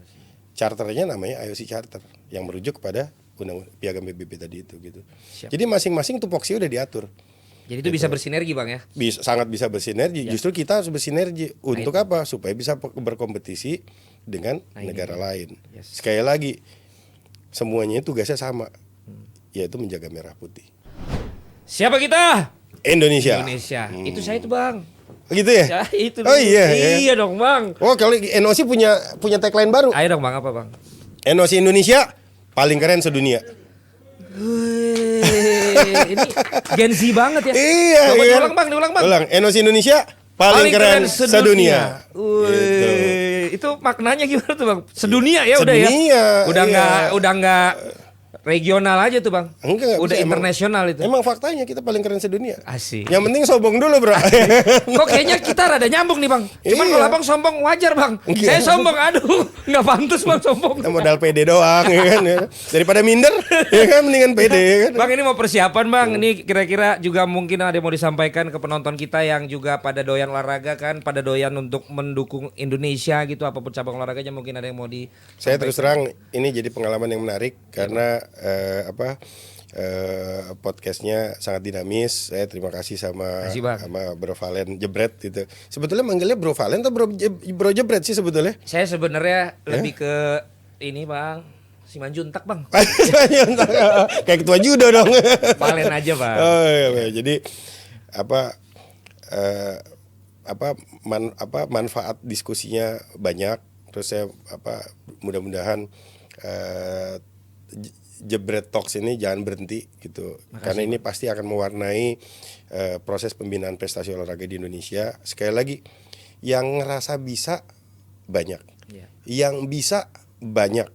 Charternya namanya IOC Charter yang merujuk kepada piagam PBB tadi itu gitu. Jadi masing-masing tupoksi udah diatur. Jadi itu bisa bersinergi Bang ya? Sangat bisa bersinergi. Justru kita harus bersinergi untuk apa? Supaya bisa berkompetisi dengan negara lain. Sekali lagi semuanya tugasnya sama, yaitu menjaga merah putih. Siapa kita? Indonesia. Itu saya itu Bang. Gitu ya? Ya, itu oh iya dong Bang. Oh kalau NOC punya tagline baru. Ayo dong Bang, apa Bang? NOC Indonesia paling keren sedunia. Ini Gen Z banget ya. Iya. Diulang Bang. Ulang. NOC Indonesia paling keren sedunia. Gitu. Itu maknanya gimana tuh Bang? Sedunia ya udah ya. Udah nggak regional aja tuh Bang. Enggak, udah internasional itu. Emang faktanya kita paling keren sedunia. Asik. Yang penting sombong dulu, Bro. Kok kayaknya kita rada nyambung nih Bang. Cuman kalau Abang sombong wajar Bang. Iya. Saya sombong, aduh, nggak pantas Bang sombong. Kita modal pede doang ya kan. Daripada minder, ya kan mendingan pede ya kan. Bang ini mau persiapan Bang. Ini kira-kira juga mungkin ada yang mau disampaikan ke penonton kita yang juga pada doyan olahraga kan, pada doyan untuk mendukung Indonesia gitu apapun cabang olahraganya, mungkin ada yang mau di. Saya terus terang ini jadi pengalaman yang menarik karena podcastnya sangat dinamis. Saya terima kasih sama Bro Valen Jebret gitu. Sebetulnya manggilnya Bro Valen atau Bro Jebret sih sebetulnya? Saya sebenarnya lebih ke ini Bang, Simanjuntak Bang. Kayak ketua judo dong. Valen aja Bang. Oh iya. Jadi manfaat diskusinya banyak. Terus saya mudah-mudahan Jebret Talks ini jangan berhenti gitu. Karena ini pasti akan mewarnai proses pembinaan prestasi olahraga di Indonesia. Sekali lagi, yang ngerasa bisa banyak, yang bisa banyak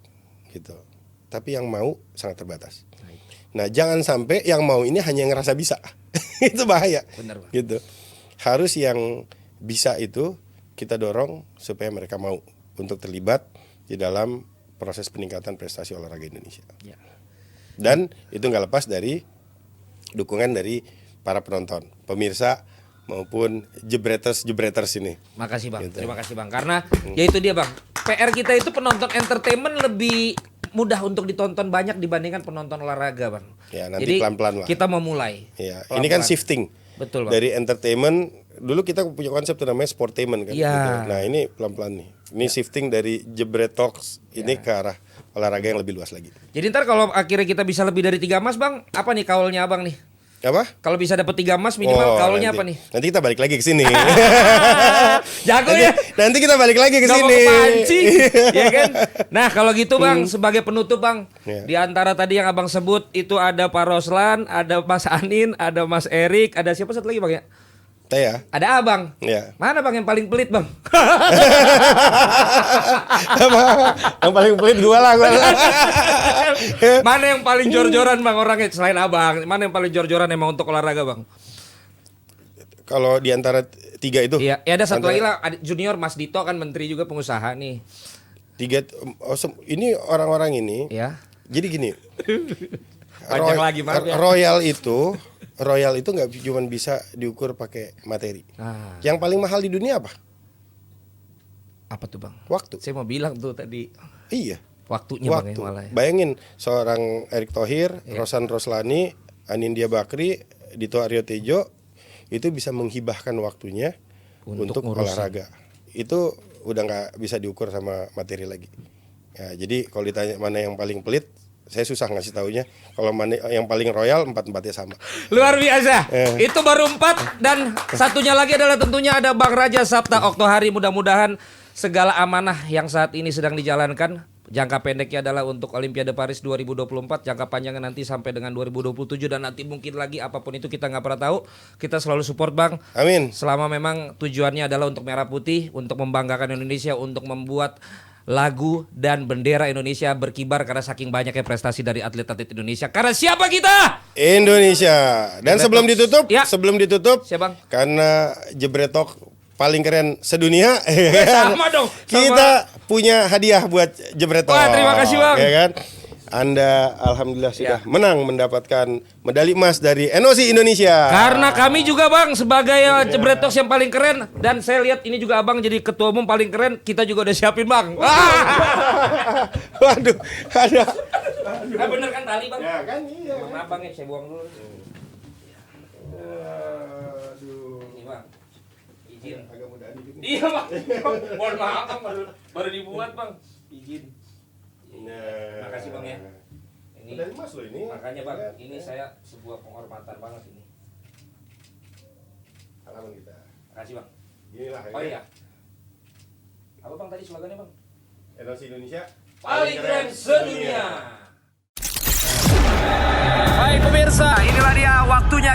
gitu. Tapi yang mau sangat terbatas. Nah, jangan sampai yang mau ini hanya yang ngerasa bisa. Itu bahaya. Benar, Bang. Gitu. Harus yang bisa itu kita dorong supaya mereka mau untuk terlibat di dalam proses peningkatan prestasi olahraga Indonesia. Dan itu nggak lepas dari dukungan dari para penonton, pemirsa maupun jebreters ini. Makasih Bang, gitu. Terima kasih Bang. Karena ya itu dia Bang, PR kita itu penonton entertainment lebih mudah untuk ditonton banyak dibandingkan penonton olahraga Bang. Ya nanti jadi pelan-pelan lah. Kita mau mulai. Ya, ini kan shifting. Betul Bang. Dari entertainment, dulu kita punya konsep tuh namanya sportainment kan. Ya. Gitu. Nah ini pelan-pelan nih. Ini shifting dari Jebret Talks ini ke arah olahraga yang lebih luas lagi. Jadi ntar kalau akhirnya kita bisa lebih dari 3 emas Bang, apa nih kaulnya Abang nih? Apa? Kalau bisa dapat 3 emas minimal kaulnya apa nih? Nanti kita balik lagi ke sini. Jago ya. Nanti kita balik lagi ke Gak sini. mau kepancing, ya kan? Nah kalau gitu Bang, sebagai penutup Bang, di antara tadi yang Abang sebut itu ada Pak Roslan, ada Mas Anin, ada Mas Erik, ada siapa satu lagi Bang ya? Taya. Ada Abang. Ya. Mana Bang yang paling pelit Bang? Yang paling pelit gua lah. Mana yang paling jor-joran Bang orangnya selain Abang? Mana yang paling jor-joran emang untuk olahraga Bang? Kalau di antara 3 itu? Iya, ya ada satu lagi lah, ada junior Mas Dito kan menteri juga pengusaha nih. 3 ini orang-orang ini. Ya. Jadi gini. Panjang lagi maaf ya. Royal itu nggak cuma bisa diukur pakai materi. Ah. Yang paling mahal di dunia apa? Apa tuh Bang? Waktu. Saya mau bilang tuh tadi Iya. waktunya Bang Waktu. ya malah ya. Bayangin seorang Erick Thohir, Rosan Roslani, Anindya Bakri, Dito Aryo Tejo itu bisa menghibahkan waktunya untuk ngurusin. olahraga. Itu udah nggak bisa diukur sama materi lagi. Ya, jadi kalau ditanya mana yang paling pelit, saya susah ngasih taunya. Kalau mana yang paling royal, 4-4-nya sama. Luar biasa. Itu baru 4 dan satunya lagi adalah tentunya ada Bang Raja Sabta Oktohari. Mudah-mudahan segala amanah yang saat ini sedang dijalankan, jangka pendeknya adalah untuk Olimpiade Paris 2024, jangka panjangnya nanti sampai dengan 2027 dan nanti mungkin lagi apapun itu kita nggak pernah tahu. Kita selalu support Bang. Amin. Selama memang tujuannya adalah untuk Merah Putih, untuk membanggakan Indonesia, untuk membuat lagu dan bendera Indonesia berkibar karena saking banyaknya prestasi dari atlet-atlet Indonesia. Karena siapa kita? Indonesia. Dan sebelum ditutup, Ya. Siapa Bang? Karena Jebretok paling keren sedunia. Sama dong. Kita punya hadiah buat Jebretok. Wah, terima kasih, Bang. Ya kan? Anda alhamdulillah sudah menang mendapatkan medali emas dari NOC Indonesia. Karena kami juga Bang sebagai Jebretox yang paling keren dan saya lihat ini juga Abang jadi ketua umum paling keren, kita juga udah siapin Bang. Waduh, ada. Nah, bener kan tali Bang? Ya kan iya. Maaf Bang ya, saya buang dulu. Aduh. Ini Bang. Izin. Agak mudah dikit. Iya Bang. Mohon maaf Bang, baru dibuat Bang. Izin. Nah. Makasih Bang ya. Ini Medali emas loh ini. makanya Bang, ini saya sebuah penghormatan banget ini. Halaman kita. Makasih Bang. Inilah. Oh iya. Apa Bang tadi slogannya Bang? NOC Indonesia Paling keren sedunia. Hai pemirsa, inilah dia waktunya.